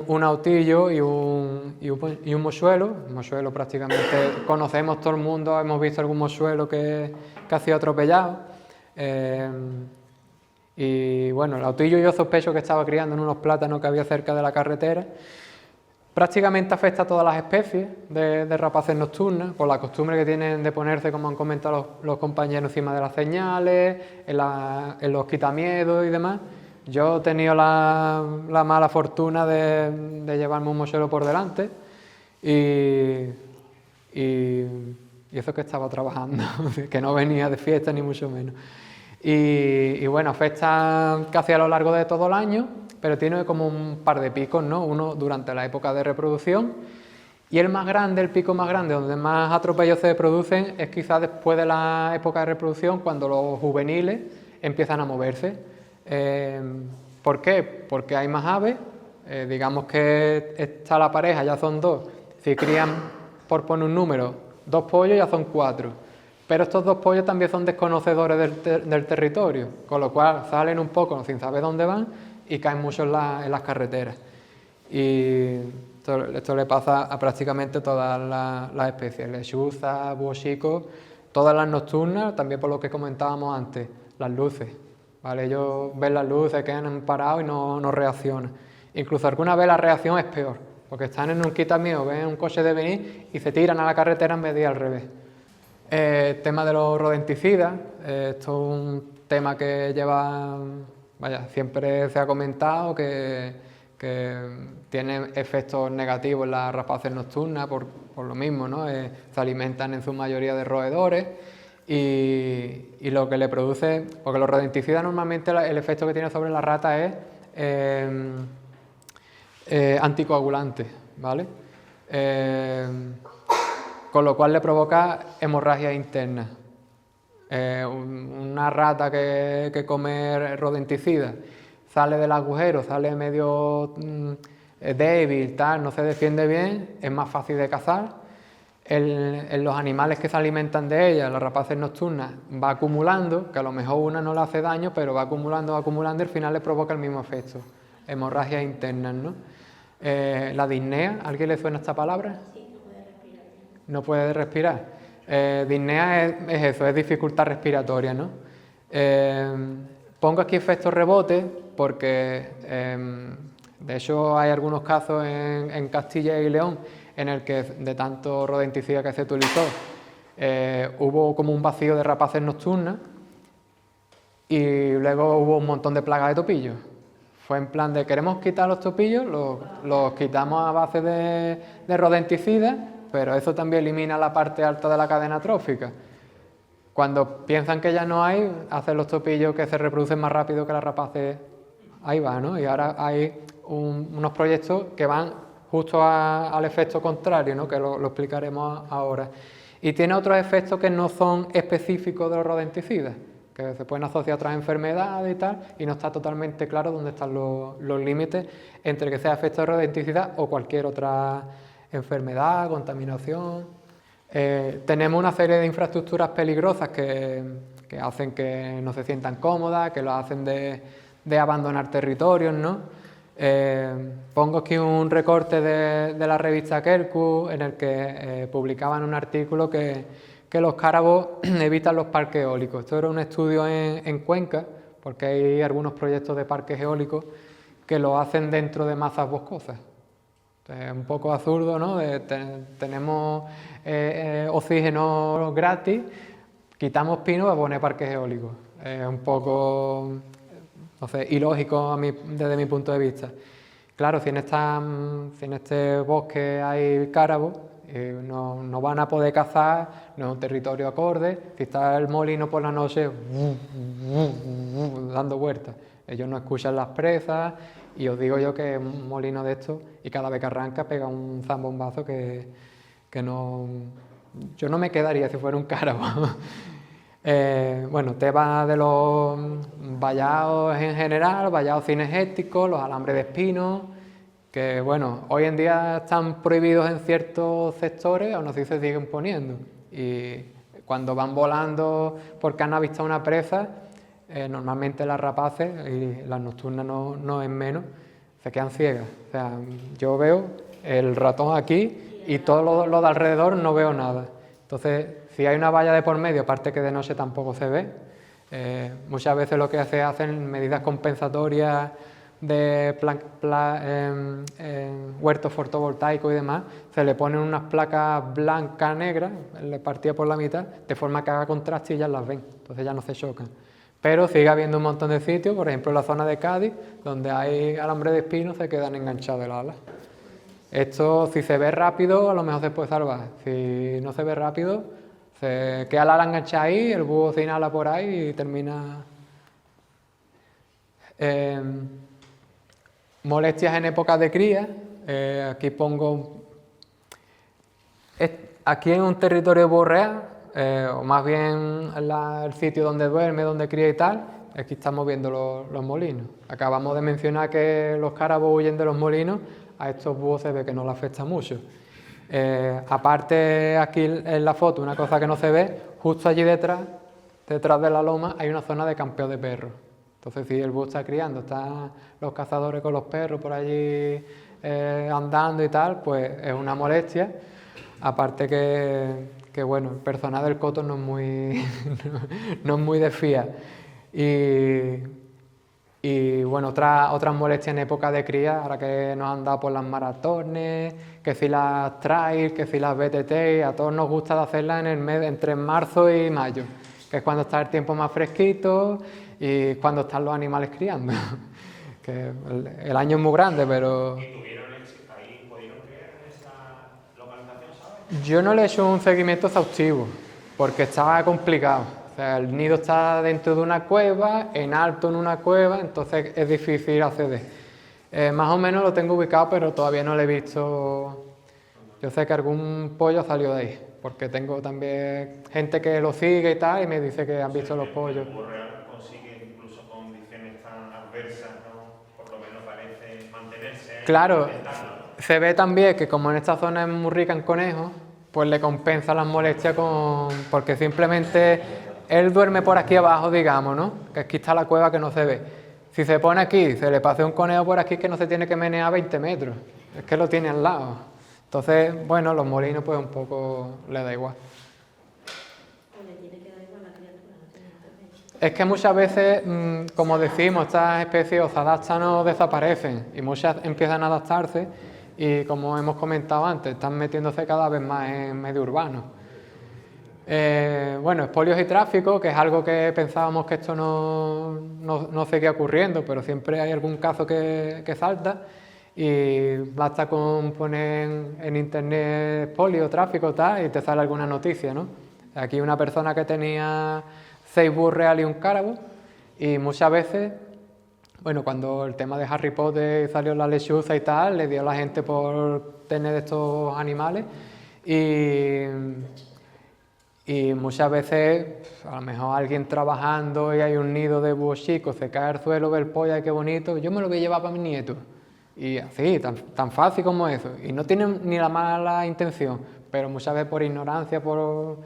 un autillo y un mochuelo. El mochuelo prácticamente conocemos todo el mundo, hemos visto algún mochuelo que ha sido atropellado. Y bueno, el autillo yo sospecho que estaba criando en unos plátanos que había cerca de la carretera. Prácticamente afecta a todas las especies de rapaces nocturnas, por la costumbre que tienen de ponerse, como han comentado los compañeros, encima de las señales, en los quitamiedos y demás. Yo he tenido la mala fortuna de llevarme un mochuelo por delante y eso que estaba trabajando, que no venía de fiesta ni mucho menos. Y bueno, afecta casi a lo largo de todo el año, pero tiene como un par de picos, ¿no? Uno durante la época de reproducción y el pico más grande, donde más atropellos se producen, es quizás después de la época de reproducción, cuando los juveniles empiezan a moverse. ¿Por qué? Porque hay más aves, digamos que está la pareja, ya son dos, si crían, por poner un número, 2 pollos ya son 4, pero estos 2 pollos también son desconocedores del territorio, con lo cual salen un poco sin saber dónde van y caen mucho en las carreteras. Y esto le pasa a prácticamente todas las especies, lechuza, búho chico, todas las nocturnas, también por lo que comentábamos antes, las luces, ¿vale? Ellos ven las luces, quedan parados y no reaccionan. Incluso alguna vez la reacción es peor, porque están en un quitamiedo, ven un coche de venir y se tiran a la carretera en vez de ir al revés. Tema de los rodenticidas, esto es un tema que siempre se ha comentado que tiene efectos negativos en las rapaces nocturnas por lo mismo, ¿no? Se alimentan en su mayoría de roedores y lo que le produce, porque los rodenticidas normalmente el efecto que tiene sobre la rata es anticoagulante, ¿vale? Con lo cual le provoca hemorragias internas. Una rata que come rodenticida sale del agujero, sale medio débil, no se defiende bien, es más fácil de cazar. En los animales que se alimentan de ella, las rapaces nocturnas, va acumulando, que a lo mejor una no le hace daño, pero va acumulando y al final le provoca el mismo efecto, hemorragias internas, ¿no? La disnea, ¿a alguien le suena esta palabra? Sí, no puede respirar. No puede respirar. Disnea es eso, es dificultad respiratoria, ¿no? Pongo aquí efectos rebote porque, de hecho, hay algunos casos en Castilla y León en el que de tanto rodenticida que se utilizó, hubo como un vacío de rapaces nocturnas y luego hubo un montón de plagas de topillos. Fue en plan de queremos quitar los topillos, los quitamos a base de rodenticidas, pero eso también elimina la parte alta de la cadena trófica. Cuando piensan que ya no hay, hacen los topillos que se reproducen más rápido que las rapaces, ahí va, ¿no? Y ahora hay unos proyectos que van justo al efecto contrario, ¿no? Que lo explicaremos ahora. Y tiene otros efectos que no son específicos de los rodenticidas, que se pueden asociar a otras enfermedades y tal, y no está totalmente claro dónde están los límites entre que sea efecto de rodenticida o cualquier otra enfermedad, contaminación. Tenemos una serie de infraestructuras peligrosas que hacen que no se sientan cómodas, que lo hacen de abandonar territorios, ¿no? Pongo aquí un recorte de la revista Kerku en el que publicaban un artículo que los cárabos evitan los parques eólicos. Esto era un estudio en Cuenca, porque hay algunos proyectos de parques eólicos que lo hacen dentro de masas boscosas. Es un poco absurdo, ¿no? Tenemos oxígeno gratis, quitamos pinos para poner parques eólicos. Es un poco, no sé, ilógico desde mi punto de vista. Claro, si en este bosque hay cárabos, no van a poder cazar, no es un territorio acorde. Si está el molino por la noche dando vueltas, ellos no escuchan las presas. Y os digo yo que un molino de estos, y cada vez que arranca pega un zambombazo que no... Yo no me quedaría si fuera un cárabo. Bueno, tema de los vallados en general, vallados cinegéticos, los alambres de espino, que bueno, hoy en día están prohibidos en ciertos sectores, aún así se siguen poniendo. Y cuando van volando porque han avistado una presa, normalmente las rapaces, y las nocturnas no es menos, se quedan ciegas. O sea, yo veo el ratón aquí y todo lo de alrededor no veo nada. Entonces, si hay una valla de por medio, aparte que de noche tampoco se ve, muchas veces lo que hacen medidas compensatorias de huertos fotovoltaicos y demás, se le ponen unas placas blancas, negras, le partía por la mitad, de forma que haga contraste y ya las ven, entonces ya no se chocan. Pero sigue habiendo un montón de sitios, por ejemplo en la zona de Cádiz, donde hay alambre de espino, se quedan enganchados el ala. Esto, si se ve rápido, a lo mejor se puede salvar. Si no se ve rápido, se queda el ala enganchada ahí, el búho se inhala por ahí y termina... molestias en épocas de cría. Aquí pongo... Aquí en un territorio borreal, o más bien el sitio donde duerme, donde cría y tal, aquí estamos viendo los molinos. Acabamos de mencionar que los cárabos huyen de los molinos, a estos búhos se ve que no les afecta mucho. Aparte, aquí en la foto, una cosa que no se ve, justo allí detrás de la loma, hay una zona de campeo de perros. Entonces, si el búho está criando, están los cazadores con los perros por allí andando y tal, pues es una molestia. Aparte que bueno, el personal del coto no es muy de fiar. Y bueno, otras molestias en época de cría, ahora que nos han dado por las maratones, que si las trails, que si las BTT, a todos nos gusta hacerlas en el mes entre marzo y mayo, que es cuando está el tiempo más fresquito y cuando están los animales criando. Que el año es muy grande, pero... Yo no le he hecho un seguimiento exhaustivo, porque estaba complicado. O sea, el nido está dentro de una cueva, en alto en una cueva, entonces es difícil acceder. Más o menos lo tengo ubicado, pero todavía no lo he visto. Yo sé que algún pollo salió de ahí, porque tengo también gente que lo sigue y tal, y me dice que han visto los pollos. El borreal consigue incluso condiciones tan adversas, ¿no? Por lo menos parece mantenerse. Claro. Se ve también que como en esta zona es muy rica en conejos, pues le compensa las molestias porque simplemente él duerme por aquí abajo, digamos, ¿no? Que aquí está la cueva que no se ve. Si se pone aquí, se le pase un conejo por aquí que no se tiene que menear 20 metros, es que lo tiene al lado. Entonces, bueno, los molinos pues un poco le da igual. Es que muchas veces, como decimos, estas especies o se adaptan o desaparecen, y muchas empiezan a adaptarse. Y como hemos comentado antes, están metiéndose cada vez más en medio urbano. Bueno, expolios y tráfico, que es algo que pensábamos que esto no seguía ocurriendo, pero siempre hay algún caso que salta y basta con poner en internet expolio, tráfico, tal, y te sale alguna noticia, ¿no? Aquí una persona que tenía 6 bus reales y un cárabo, y muchas veces, bueno, cuando el tema de Harry Potter salió la lechuza y tal, le dio a la gente por tener estos animales y muchas veces, a lo mejor alguien trabajando y hay un nido de búhos chicos, se cae al suelo, ve el pollo, ¡ay, qué bonito! Yo me lo voy a llevar para mi nieto. Y así, tan fácil como eso. Y no tienen ni la mala intención, pero muchas veces por ignorancia, por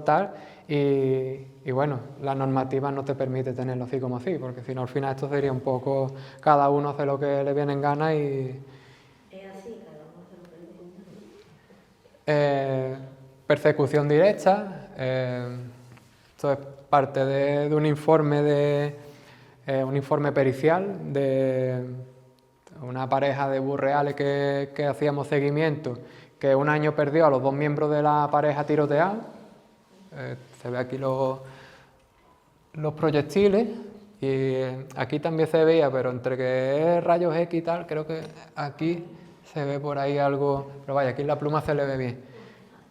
tal, y bueno, la normativa no te permite tenerlo así como así, porque si no al final esto sería un poco, cada uno hace lo que le viene en gana y... Es así, cada uno hace lo que le viene en gana. Persecución directa, esto es parte de un informe un informe pericial de una pareja de búhos reales que hacíamos seguimiento, que un año perdió a los 2 miembros de la pareja tiroteados. Se ve aquí los proyectiles y aquí también se veía, pero entre que es rayos X y tal, creo que aquí se ve por ahí algo, pero vaya, aquí la pluma se le ve bien.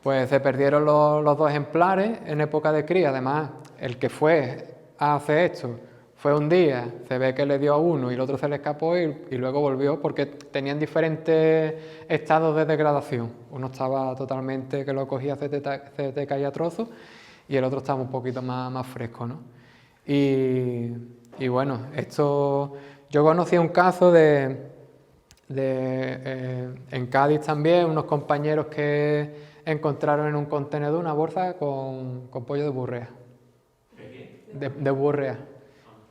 Pues se perdieron los 2 ejemplares en época de cría. Además, el que fue a hacer esto fue un día, se ve que le dio a uno y el otro se le escapó y luego volvió porque tenían diferentes estados de degradación. Uno estaba totalmente que lo cogía, se te caía a trozos, y el otro estaba un poquito más fresco, ¿no? Y bueno, esto, yo conocí un caso en Cádiz también, unos compañeros que encontraron en un contenedor una bolsa con pollo de burrea. ¿De qué? De burrea.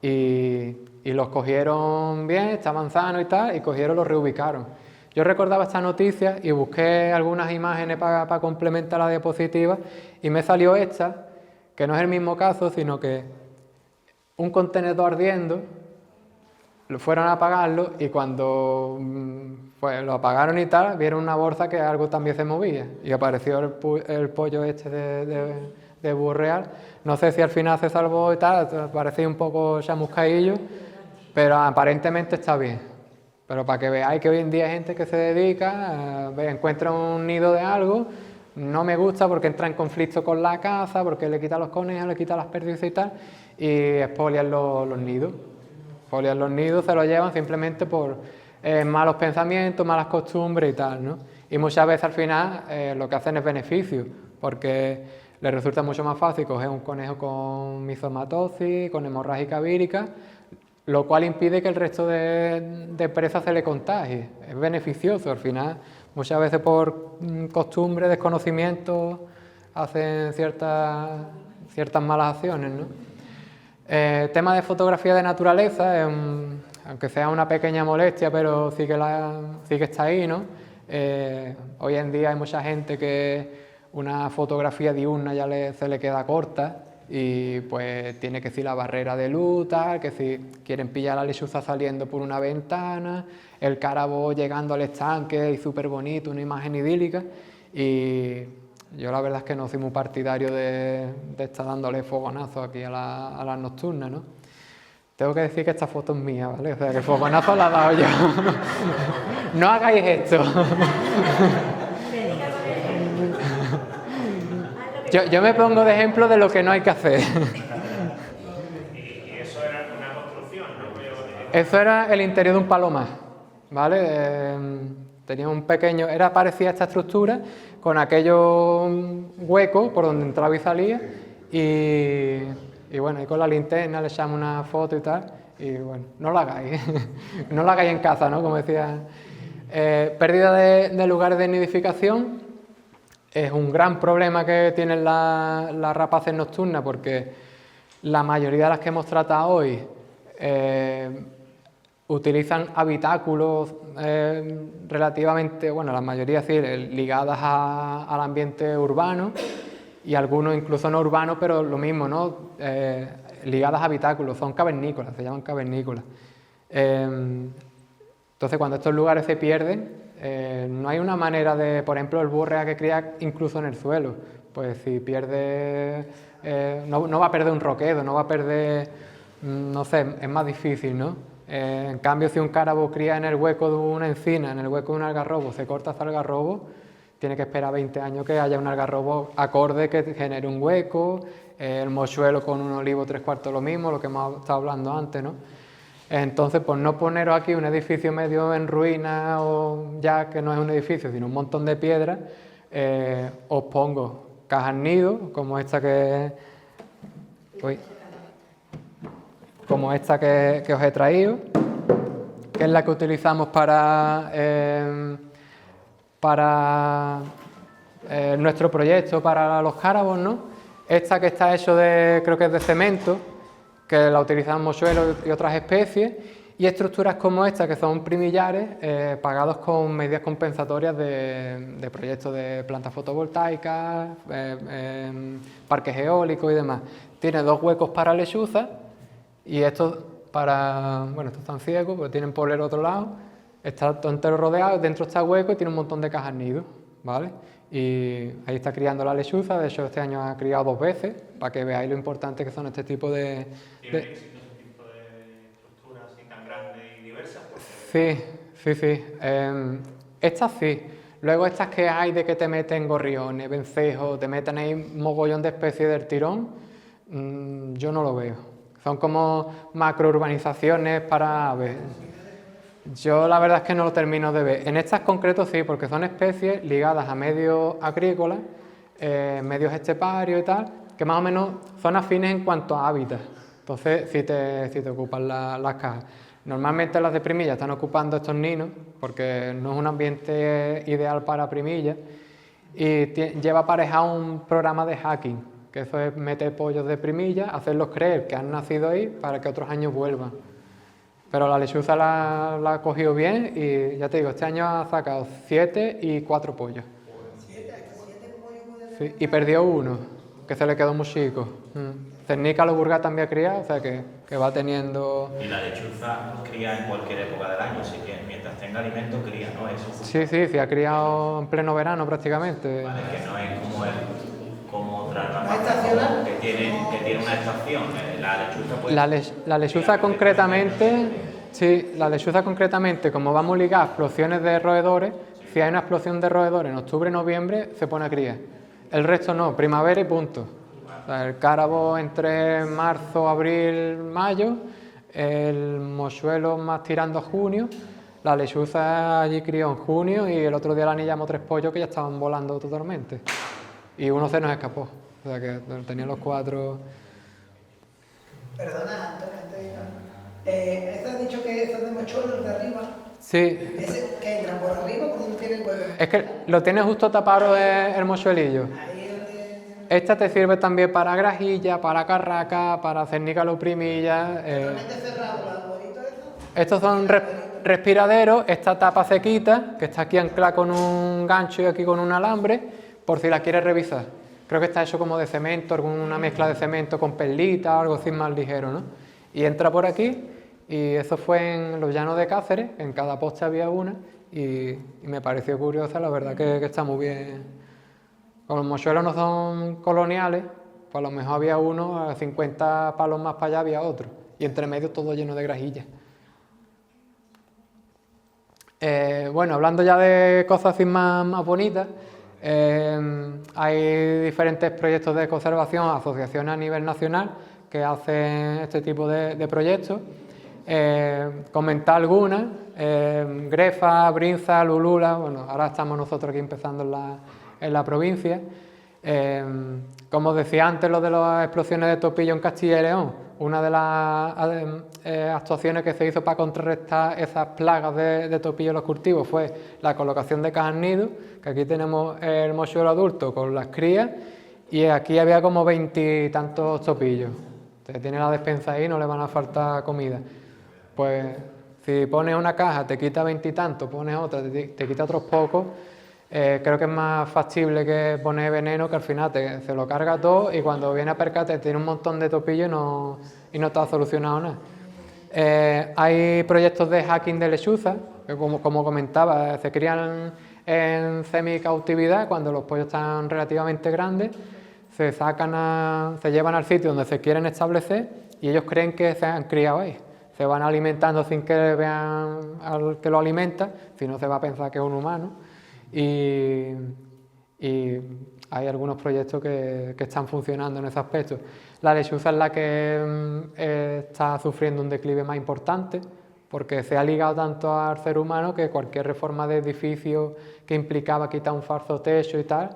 Y los cogieron bien, estaban sanos y tal, y cogieron, los reubicaron. Yo recordaba esta noticia y busqué algunas imágenes para complementar la diapositiva y me salió esta, que no es el mismo caso, sino que un contenedor ardiendo, fueron a apagarlo y cuando pues, lo apagaron y tal, vieron una bolsa que algo también se movía y apareció el pollo este de búho real. No sé si al final se salvó y tal, parecía un poco chamuscaillo, pero aparentemente está bien. Pero para que veáis que hoy en día hay gente que se dedica, encuentra un nido de algo, no me gusta porque entra en conflicto con la caza, porque le quita los conejos, le quita las perdices y tal, y expolian los nidos. Expolian los nidos, se los llevan simplemente por malos pensamientos, malas costumbres y tal, ¿no? Y muchas veces al final lo que hacen es beneficio, porque les resulta mucho más fácil coger un conejo con mizomatosis, con hemorrágica vírica, lo cual impide que el resto de presas se le contagie. Es beneficioso, al final, muchas veces por costumbre, desconocimiento, hacen ciertas malas acciones, ¿no? Tema de fotografía de naturaleza, aunque sea una pequeña molestia, pero sí que está ahí, ¿no? Hoy en día hay mucha gente que una fotografía diurna ya se le queda corta y pues tiene que ser la barrera de luz, tal, que si quieren pillar la lechuza saliendo por una ventana, el cárabo llegando al estanque y súper bonito, una imagen idílica, y yo la verdad es que no soy muy partidario de estar dándole fogonazo aquí a las nocturnas, ¿no? Tengo que decir que esta foto es mía, ¿vale? O sea, que fogonazo la he dado yo. No hagáis esto. Yo me pongo de ejemplo de lo que no hay que hacer. Y eso era una construcción, ¿no? Eso era el interior de un palomar, ¿vale? Tenía un pequeño, parecía esta estructura, con aquellos huecos por donde entraba y salía, y bueno, y con la linterna le echamos una foto y tal, y bueno, no lo hagáis, no lo hagáis en casa, ¿no? Como decía. Pérdida de lugares de nidificación es un gran problema que tienen las rapaces nocturnas, porque la mayoría de las que hemos tratado hoy utilizan habitáculos relativamente, bueno, la mayoría sí, ligadas al ambiente urbano, y algunos incluso no urbanos, pero lo mismo, ¿no? Ligadas a habitáculos, son cavernícolas, se llaman cavernícolas. Entonces, cuando estos lugares se pierden, No hay una manera de, por ejemplo, el burrea que cría incluso en el suelo, pues si pierde, no va a perder un roquedo, no va a perder, no sé, es más difícil, ¿no? En cambio, si un cárabo cría en el hueco de una encina, en el hueco de un algarrobo, se corta ese algarrobo, tiene que esperar 20 años que haya un algarrobo acorde que genere un hueco, el mochuelo con un olivo 3/4 lo mismo, lo que hemos estado hablando antes, ¿no? Entonces, por no poneros aquí un edificio medio en ruina o ya que no es un edificio, sino un montón de piedras, os pongo cajas nido, como esta que os he traído, que es la que utilizamos para nuestro proyecto, para los cárabos, ¿no? Esta que está hecho de, creo que es de cemento, que la utilizan mochuelos y otras especies, y estructuras como esta, que son primillares, pagados con medidas compensatorias de proyectos de plantas fotovoltaicas, parques eólicos y demás. Tiene 2 huecos para lechuza, y estos estos están ciegos, pero tienen por el otro lado, está todo entero rodeado, dentro está hueco y tiene un montón de cajas nido, ¿vale? Y ahí está criando la lechuza, de hecho este año ha criado 2 veces, para que veáis lo importante que son este tipo de... ¿Tiene éxito este tipo de estructuras así tan grandes y diversas? Sí. Estas sí. Luego estas que hay de que te meten gorriones, vencejos, te meten ahí mogollón de especies del tirón, yo no lo veo. Son como macrourbanizaciones para aves. Yo la verdad es que no lo termino de ver. En estas concretos sí, porque son especies ligadas a medios agrícolas, medios esteparios y tal, que más o menos son afines en cuanto a hábitat. Entonces sí te ocupan las cajas. Normalmente las de primilla están ocupando estos ninos, porque no es un ambiente ideal para primillas, y lleva aparejado un programa de hacking, que eso es meter pollos de primilla, hacerlos creer que han nacido ahí para que otros años vuelvan. Pero la lechuza la ha cogido bien y ya te digo, este año ha sacado 7 y 4 pollos. Sí, y perdió uno, que se le quedó muy chico. Cernica lo burga también ha criado, o sea que va teniendo... Y la lechuza cría en cualquier época del año, así que mientras tenga alimento cría, ¿no? Eso. Sí, ha criado en pleno verano prácticamente. Vale, que no es como otras ramas que tiene una estación. La lechuza puede... La lechuza concretamente, sí, la lechuza concretamente, como vamos ligados a explosiones de roedores, si hay una explosión de roedores en octubre, noviembre, se pone a criar. El resto no, primavera y punto. O sea, el cárabo entre marzo, abril, mayo, el mochuelo más tirando a junio, la lechuza allí crió en junio y el otro día la anillamos 3 pollos que ya estaban volando totalmente. Y uno se nos escapó, o sea que tenían los 4... Perdona, Antonio, ¿esto has dicho que son de mochuelos de arriba? Sí. ¿Ese que entran por arriba por donde tiene el huevo? Es que lo tienes justo tapado el mochuelillo. Ahí es donde... Esta te sirve también para grajilla, para carraca, para cernícalo primilla. ¿Totalmente cerrado los arbolitos esos? Estos son respiraderos, esta tapa se quita, que está aquí anclada con un gancho y aquí con un alambre, por si la quieres revisar. Creo que está hecho como de cemento, alguna mezcla de cemento con perlita o algo así más ligero, ¿no? Y entra por aquí, y eso fue en los llanos de Cáceres, en cada poste había una, y me pareció curiosa, la verdad que está muy bien. Como los mochuelos no son coloniales, pues a lo mejor había uno, a 50 palos más para allá había otro, y entre medio todo lleno de grajillas. Bueno, hablando ya de cosas así más bonitas, hay diferentes proyectos de conservación, asociaciones a nivel nacional que hacen este tipo de proyectos. Comentar algunas, Grefa, Brinza, Lulula, bueno, ahora estamos nosotros aquí empezando en la provincia. Como decía antes, lo de las explosiones de topillo en Castilla y León, una de las actuaciones que se hizo para contrarrestar esas plagas de topillo en los cultivos fue la colocación de cajas nido, que aquí tenemos el mochuelo adulto con las crías, y aquí había como 20 y tantos topillos. Entonces tiene la despensa ahí, no le van a faltar comida. Pues si pones una caja, te quita 20 y tantos, pones otra, te quita otros pocos, creo que es más factible que poner veneno, que al final se lo carga todo y cuando viene a percate tiene un montón de topillos y no te ha solucionado nada. Hay proyectos de hacking de lechuza, que como comentaba, se crían en semi-cautividad, cuando los pollos están relativamente grandes, se llevan al sitio donde se quieren establecer y ellos creen que se han criado ahí. Se van alimentando sin que vean al que lo alimenta, si no se va a pensar que es un humano. Y hay algunos proyectos que están funcionando en ese aspecto. La lechuza es la que está sufriendo un declive más importante, porque se ha ligado tanto al ser humano que cualquier reforma de edificio que implicaba quitar un falso techo y tal,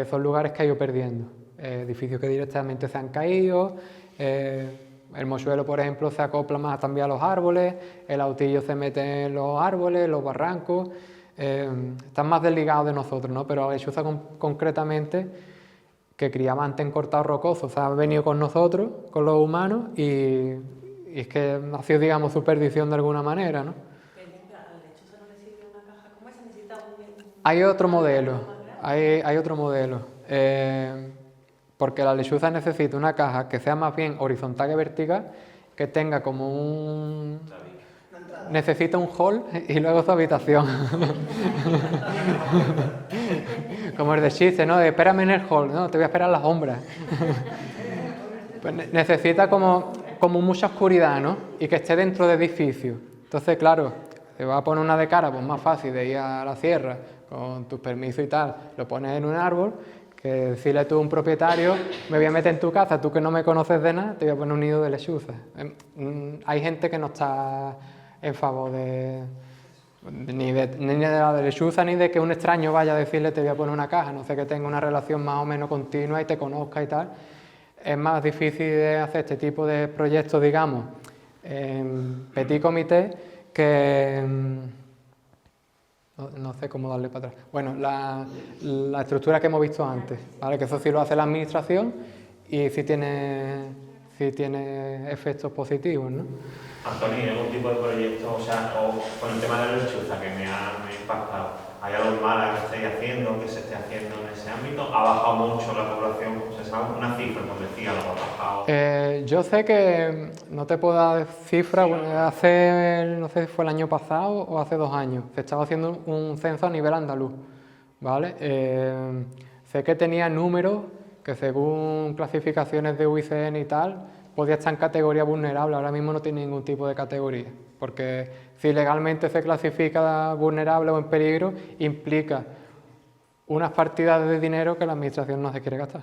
son lugares que ha ido perdiendo. Edificios que directamente se han caído, el mochuelo, por ejemplo, se acopla más también a los árboles, el autillo se mete en los árboles, los barrancos, están más desligados de nosotros, ¿no? Pero la lechuza concretamente, que criaba antes en cortado rocoso, o sea, ha venido con nosotros, con los humanos, y es que ha sido, digamos, su perdición de alguna manera, ¿no? Hay otro modelo, hay otro modelo, porque la lechuza necesita una caja que sea más bien horizontal que vertical, que tenga como un... Necesita un hall y luego su habitación. Como el de chiste, ¿no? De espérame en el hall, no, te voy a esperar en las sombras. Pues necesita como mucha oscuridad, ¿no? Y que esté dentro de edificios. Entonces, claro, te va a poner una de cara, pues más fácil de ir a la sierra con tus permisos y tal, lo pones en un árbol, que decirle tú a un propietario, me voy a meter en tu casa, tú que no me conoces de nada, te voy a poner un nido de lechuza. Hay gente que no está en favor ni de la lechuza, ni de que un extraño vaya a decirle te voy a poner una caja, no sé, que tenga una relación más o menos continua y te conozca y tal. Es más difícil de hacer este tipo de proyectos, digamos, en petit comité, que no sé cómo darle para atrás. Bueno, la estructura que hemos visto antes, ¿vale? Que eso sí lo hace la administración y sí tiene efectos positivos, ¿no? Antonio, ¿algún tipo de proyecto, o sea, o con el tema de la lechuza que me ha impactado? ¿Hay algo más que estéis haciendo, que se esté haciendo en ese ámbito? ¿Ha bajado mucho la población? ¿Se sabe una cifra, como decía, lo ha bajado? Yo sé que, no te puedo dar cifras, hace, no sé si fue el año pasado o hace 2 años, se estaba haciendo un censo a nivel andaluz, ¿vale? Sé que tenía números que según clasificaciones de UICN y tal, podía estar en categoría vulnerable, ahora mismo no tiene ningún tipo de categoría, porque si legalmente se clasifica vulnerable o en peligro, implica unas partidas de dinero que la administración no se quiere gastar,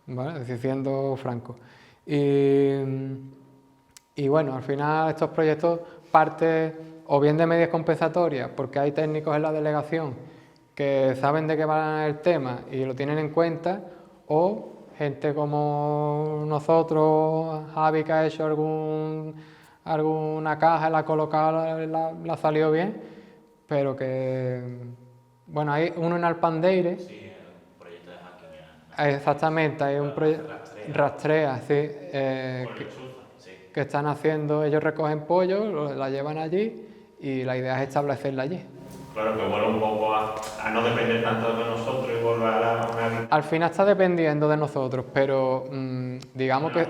¿vale? Es decir, siendo franco. Y bueno, al final estos proyectos parten o bien de medidas compensatorias, porque hay técnicos en la delegación que saben de qué va el tema y lo tienen en cuenta, o gente como nosotros, Javi, que ha hecho alguna caja, la ha colocado, la ha salido bien, pero que, bueno, hay uno en Alpandeire. Sí, un proyecto de hacking. Exactamente, hay un proyecto rastrea, sí, que están haciendo, ellos recogen pollo, la llevan allí y la idea es establecerla allí. Claro, que vuelva un poco a no depender tanto de nosotros y vuelva a una... Al final está dependiendo de nosotros, pero digamos que...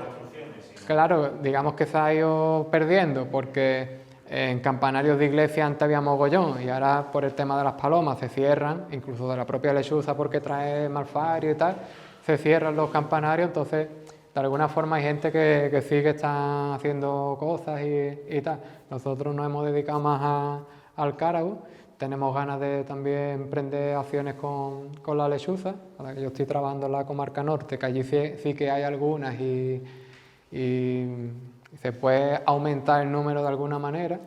Claro, digamos que se ha ido perdiendo porque en campanarios de iglesia antes había mogollón y ahora por el tema de las palomas se cierran, incluso de la propia lechuza porque trae malfario y tal, se cierran los campanarios, entonces de alguna forma hay gente que sí que está haciendo cosas y tal. Nosotros nos hemos dedicado más al cárago. Tenemos ganas de también emprender acciones con la lechuza, a la que yo estoy trabajando en la comarca norte, que allí sí que hay algunas y se puede aumentar el número de alguna manera,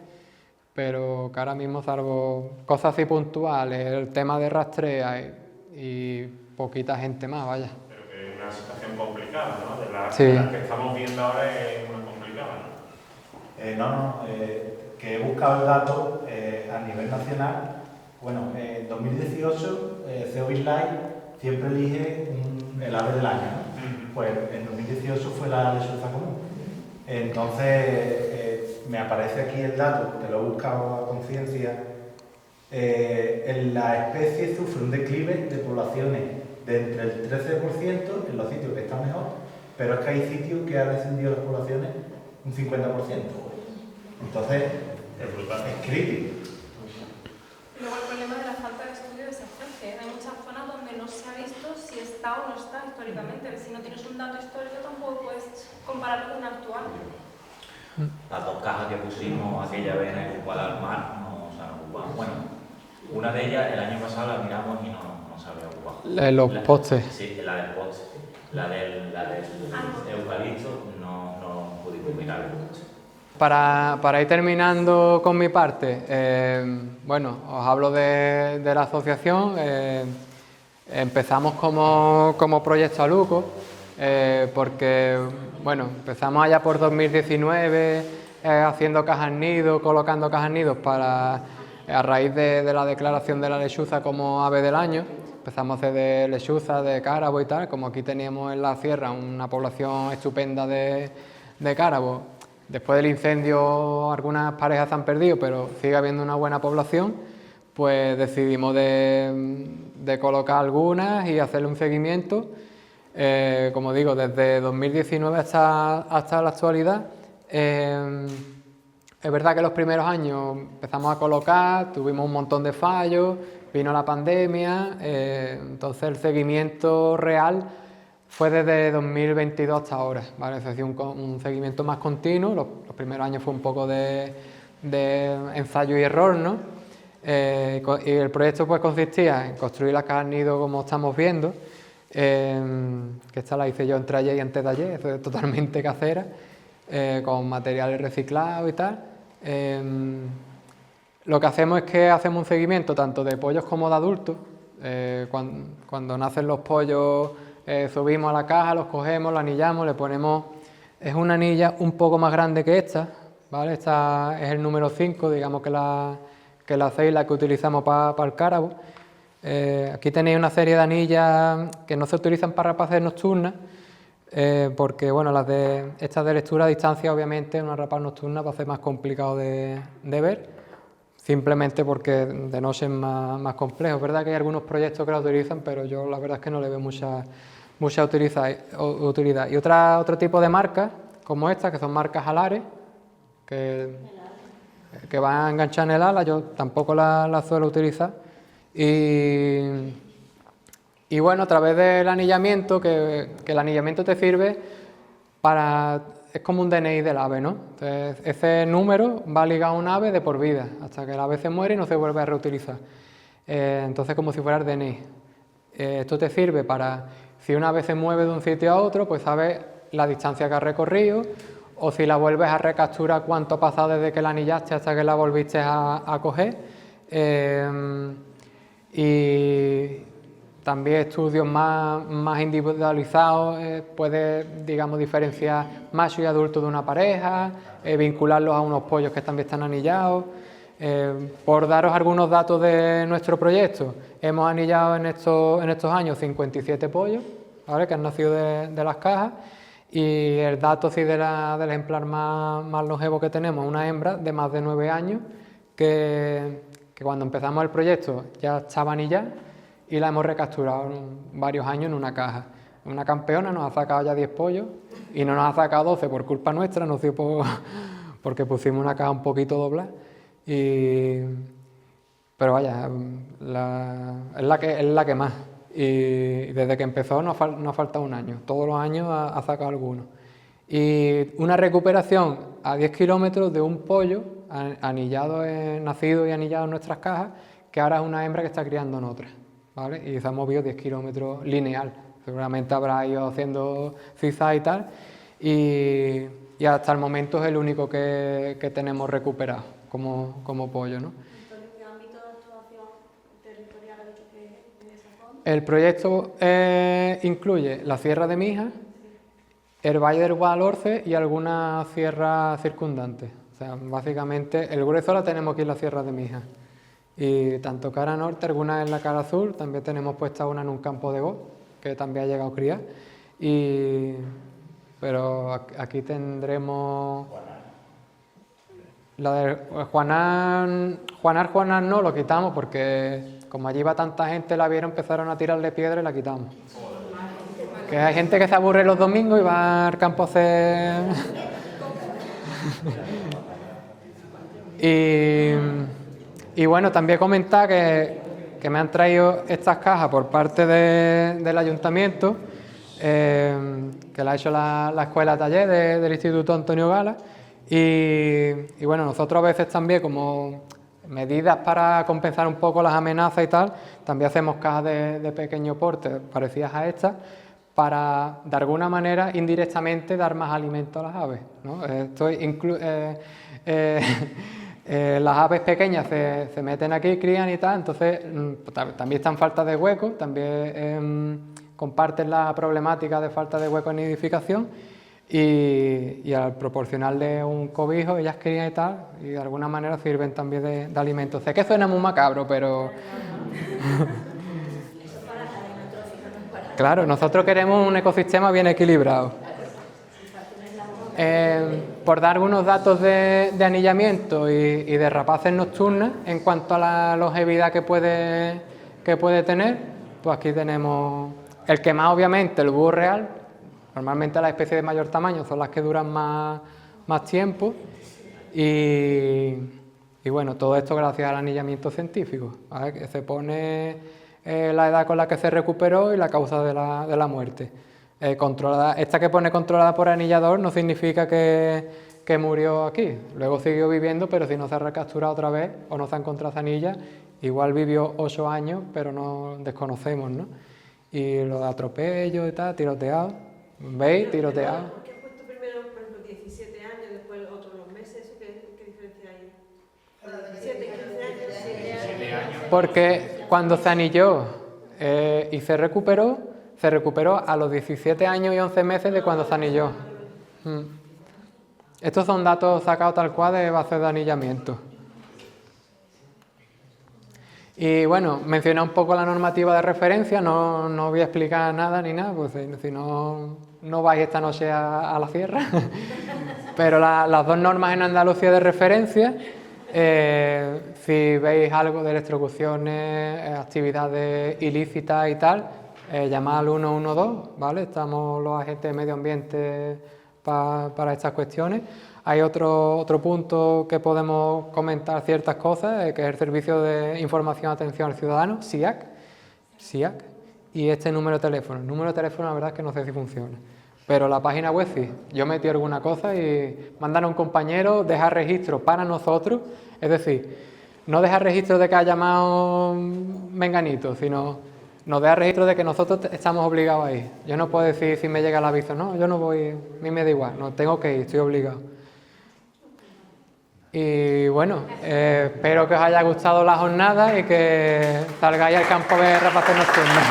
pero que ahora mismo, salvo cosas así puntuales, el tema de rastrea y poquita gente más, vaya. Pero que es una situación complicada, ¿no? De las que estamos viendo ahora es muy complicada, ¿no? Que he buscado el dato a nivel nacional. Bueno, en 2018 CEO Live siempre elige el ave del año, ¿no? Pues en 2018 fue la lechuza común. Entonces me aparece aquí el dato, que lo he buscado a conciencia. La especie sufre un declive de poblaciones de entre el 13% en los sitios que están mejor, pero es que hay sitios que ha descendido las poblaciones un 50%. Entonces, es crítico. está o no está históricamente. Si no tienes un dato histórico tampoco puedes compararlo con una actual. Las dos cajas que pusimos aquella vez en el Guadalmar no se han ocupado. Bueno, una de ellas el año pasado la miramos y no se había ocupado. Los postes. Sí, la del poste. La del eucalipto no pudimos mirar. Para ir terminando con mi parte, bueno, os hablo de la asociación. Empezamos como Proyecto Aluco, porque, bueno, empezamos allá por 2019 haciendo cajas nido, colocando cajas nidos a raíz de la declaración de la lechuza como ave del año. Empezamos a hacer de lechuza, de cárabo y tal. Como aquí teníamos en la sierra una población estupenda de cárabo, después del incendio algunas parejas se han perdido, pero sigue habiendo una buena población, pues decidimos de colocar algunas y hacerle un seguimiento. Como digo, desde 2019 hasta la actualidad. Es verdad que los primeros años empezamos a colocar, tuvimos un montón de fallos, vino la pandemia, entonces el seguimiento real fue desde 2022 hasta ahora, ¿vale? Es decir, un seguimiento más continuo. Los primeros años fue un poco de ensayo y error, ¿no? Y el proyecto pues consistía en construir las cajas nido como estamos viendo, que esta la hice yo entre ayer y antes de ayer, eso es totalmente casera, con materiales reciclados y tal. Lo que hacemos es que hacemos un seguimiento tanto de pollos como de adultos. Cuando nacen los pollos, subimos a la caja, los cogemos, la anillamos, le ponemos... Es una anilla un poco más grande que esta, ¿vale? Esta es el número 5, digamos que la 6 la que utilizamos para el cárabo. Aquí tenéis una serie de anillas que no se utilizan para rapaces nocturnas, porque bueno, estas de lectura a distancia, obviamente, una rapaz nocturna va a ser más complicado de ver, simplemente porque de noche es más complejo. Es verdad que hay algunos proyectos que la utilizan, pero yo la verdad es que no le veo mucha utilidad. Y otro tipo de marcas, como estas, que son marcas alares, que van a enganchar en el ala, yo tampoco la suelo utilizar. Y bueno, a través del anillamiento, que el anillamiento te sirve es como un DNI del ave, ¿no? Entonces, ese número va ligado a un ave de por vida, hasta que el ave se muere y no se vuelve a reutilizar. Entonces, como si fuera el DNI. Esto te sirve para, si una ave se mueve de un sitio a otro, pues sabes la distancia que ha recorrido, o si la vuelves a recapturar, cuánto ha pasado desde que la anillaste hasta que la volviste a coger. Y también estudios más individualizados, puedes, digamos, diferenciar macho y adulto de una pareja, vincularlos a unos pollos que también están anillados. Por daros algunos datos de nuestro proyecto, hemos anillado en estos años 57 pollos, ¿vale? Que han nacido de las cajas, y el dato sí del ejemplar más longevo que tenemos, una hembra de más de 9 años, que cuando empezamos el proyecto ya estaba anillada, y la hemos recapturado varios años en una caja. Una campeona nos ha sacado ya 10 pollos y no nos ha sacado 12 por culpa nuestra, no sé, porque pusimos una caja un poquito doblada. Pero vaya, es la que más. Y desde que empezó nos ha faltado un año. Todos los años ha sacado alguno. Y una recuperación a 10 kilómetros de un pollo anillado, nacido y anillado en nuestras cajas, que ahora es una hembra que está criando en otras, ¿vale? Y se ha movido 10 kilómetros lineal. Seguramente habrá ido haciendo zigzag y tal. Y hasta el momento es el único que tenemos recuperado como pollo, ¿no? ¿Qué ámbito de actuación territorial ha dicho que en esa zona? El proyecto incluye la Sierra de Mijas, el Valle del Guadalhorce y algunas sierras circundantes. O sea, básicamente el grueso la tenemos aquí en la Sierra de Mijas. Y tanto cara norte, algunas en la cara sur, también tenemos puesta una en un campo de Go, que también ha llegado a criar. Pero aquí tendremos... La de Juanar no, lo quitamos porque como allí va tanta gente, la vieron, empezaron a tirarle piedra y la quitamos. Que hay gente que se aburre los domingos y va al campo a hacer... y bueno, también comentar que que me han traído estas cajas por parte del ayuntamiento, que la ha hecho la escuela taller del Instituto Antonio Gala, y bueno, nosotros a veces también, como medidas para compensar un poco las amenazas y tal, también hacemos cajas de pequeño porte parecidas a estas, para de alguna manera indirectamente dar más alimento a las aves, ¿no? Las aves pequeñas se meten aquí, crían y tal, entonces también están faltas de hueco, también comparten la problemática de falta de hueco en nidificación, y al proporcionarle un cobijo ellas crían y tal, y de alguna manera sirven también de alimento. Sé que suena muy macabro, pero claro, nosotros queremos un ecosistema bien equilibrado. Por dar algunos datos de anillamiento y de rapaces nocturnas en cuanto a la longevidad que puede tener, pues aquí tenemos el que más, obviamente, el búho real. Normalmente las especies de mayor tamaño son las que duran más tiempo, y bueno, todo esto gracias al anillamiento científico, ¿vale? Que se pone la edad con la que se recuperó y la causa de la muerte. Controlada, esta que pone controlada por anillador no significa que murió aquí, luego siguió viviendo, pero si no se ha recapturado otra vez o no se ha encontrado anillas, igual vivió 8 años, pero no desconocemos, ¿no? Y lo de atropello y tal, tiroteado, ¿veis? Tiroteado. ¿Por qué has puesto primero, por ejemplo, 17 años, después otros los meses? ¿Eso qué diferencia hay? 17 y 15 años. Porque cuando se anilló y se recuperó a los 17 años y 11 meses de cuando se anilló. Estos son datos sacados tal cual de bases de anillamiento. Y bueno, mencioné un poco la normativa de referencia, no voy a explicar nada ni nada, pues si no vais esta noche a la sierra. Pero las dos normas en Andalucía de referencia, si veis algo de electrocuciones, actividades ilícitas y tal, llamad al 112, ¿vale? Estamos los agentes de medio ambiente para estas cuestiones. Hay otro punto que podemos comentar ciertas cosas, que es el Servicio de Información y Atención al Ciudadano, SIAC, y este número de teléfono. El número de teléfono la verdad es que no sé si funciona, pero la página web sí. Yo metí alguna cosa y mandan a un compañero, deja registro para nosotros, es decir, no deja registro de que ha llamado menganito, sino nos deja registro de que nosotros estamos obligados a ir. Yo no puedo decir si me llega el aviso, no, yo no voy, a mí me da igual, no tengo que ir, estoy obligado. Y bueno, espero que os haya gustado la jornada y que salgáis al campo de rapaces nocturnos.